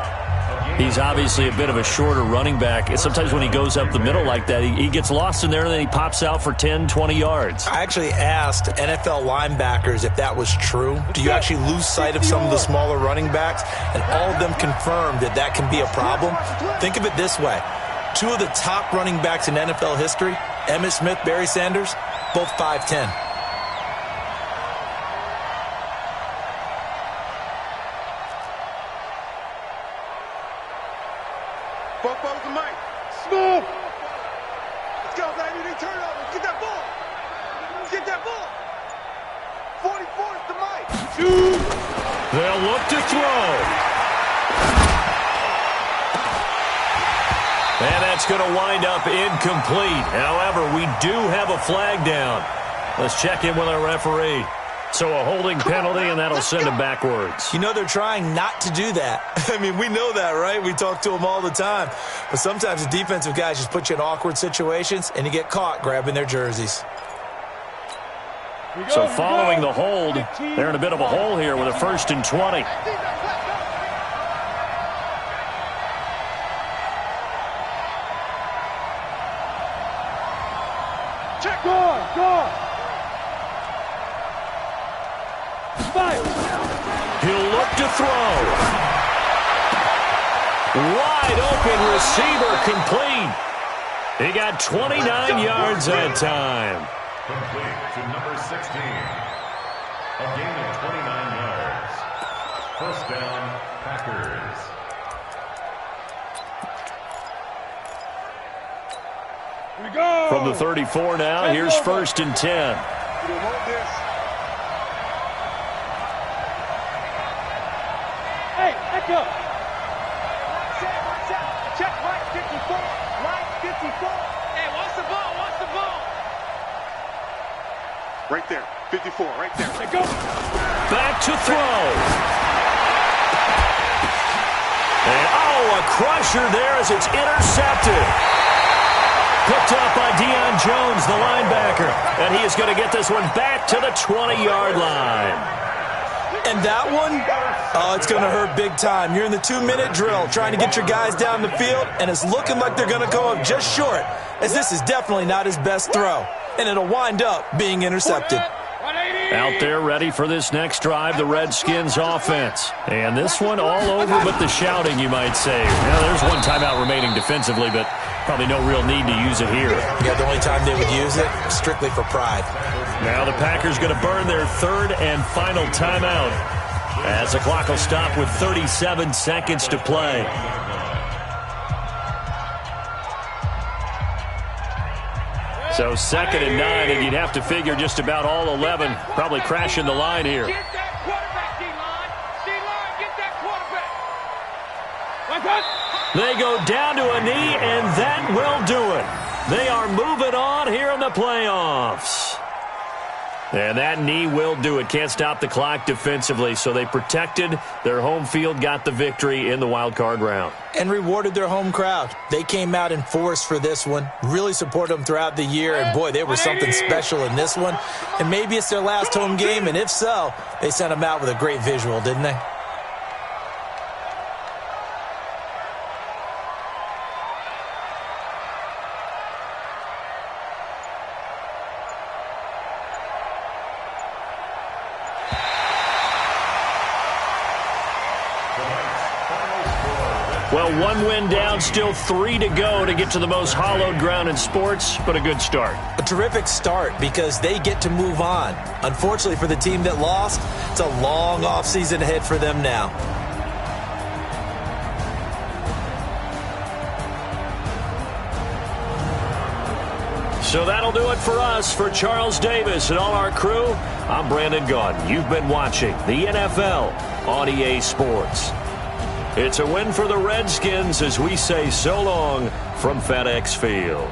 He's obviously a bit of a shorter running back. And sometimes when he goes up the middle like that, he gets lost in there and then he pops out for 10, 20 yards. I actually asked NFL linebackers if that was true. Do you actually lose sight of some of the smaller running backs? And all of them confirmed that that can be a problem. Think of it this way. 2 of the top running backs in NFL history, Emmitt Smith, Barry Sanders, both 5'10". Smooth. Let's go, baby. They turn over. Get that ball. Get that ball. 44 is the mic. They'll look to throw. And that's going to wind up incomplete. However, we do have a flag down. Let's check in with our referee. So a holding penalty, and that'll send him backwards. You know, they're trying not to do that. I mean, we know that, right? We talk to them all the time. But sometimes the defensive guys just put you in awkward situations, and you get caught grabbing their jerseys. So following the hold, they're in a bit of a hole here with a 1st and 20. Check. Go. He'll look to throw. Wide open receiver complete. He got 29 yards that time. Complete to number 16. A gain of 29 yards. 1st down, Packers. Here we go. From the 34 now, here's 1st and 10. Hey, echo. Check right 54. Right 54. Hey, watch the ball. Right there. 54, right there. Go. Back to throw. And, a crusher there as it's intercepted. Picked up by Deion Jones, the linebacker. And he is going to get this one back to the 20-yard line. And that one, it's going to hurt big time. You're in the 2-minute drill trying to get your guys down the field, and it's looking like they're going to go up just short, as this is definitely not his best throw. And it'll wind up being intercepted. Out there ready for this next drive, the Redskins offense. And this one all over but the shouting, you might say. Now, there's one timeout remaining defensively, but probably no real need to use it here. Yeah, the only time they would use it, strictly for pride. Now the Packers going to burn their third and final timeout as the clock will stop with 37 seconds to play. So 2nd and 9, and you'd have to figure just about all 11 probably crashing the line here. Get that quarterback, D-line. D-line, get that quarterback. They go down to a knee, and that will do it. They are moving on here in the playoffs. And that knee will do it. Can't stop the clock defensively. So they protected their home field, got the victory in the wild card round. And rewarded their home crowd. They came out in force for this one. Really supported them throughout the year. And, boy, they were something special in this one. And maybe it's their last home game. And if so, they sent them out with a great visual, didn't they? Well, 1 win down, still 3 to go to get to the most hallowed ground in sports, but a good start. A terrific start because they get to move on. Unfortunately for the team that lost, it's a long offseason ahead for them now. So that'll do it for us. For Charles Davis and all our crew, I'm Brandon Gaudin. You've been watching the NFL on EA Sports. It's a win for the Redskins as we say so long from FedEx Field.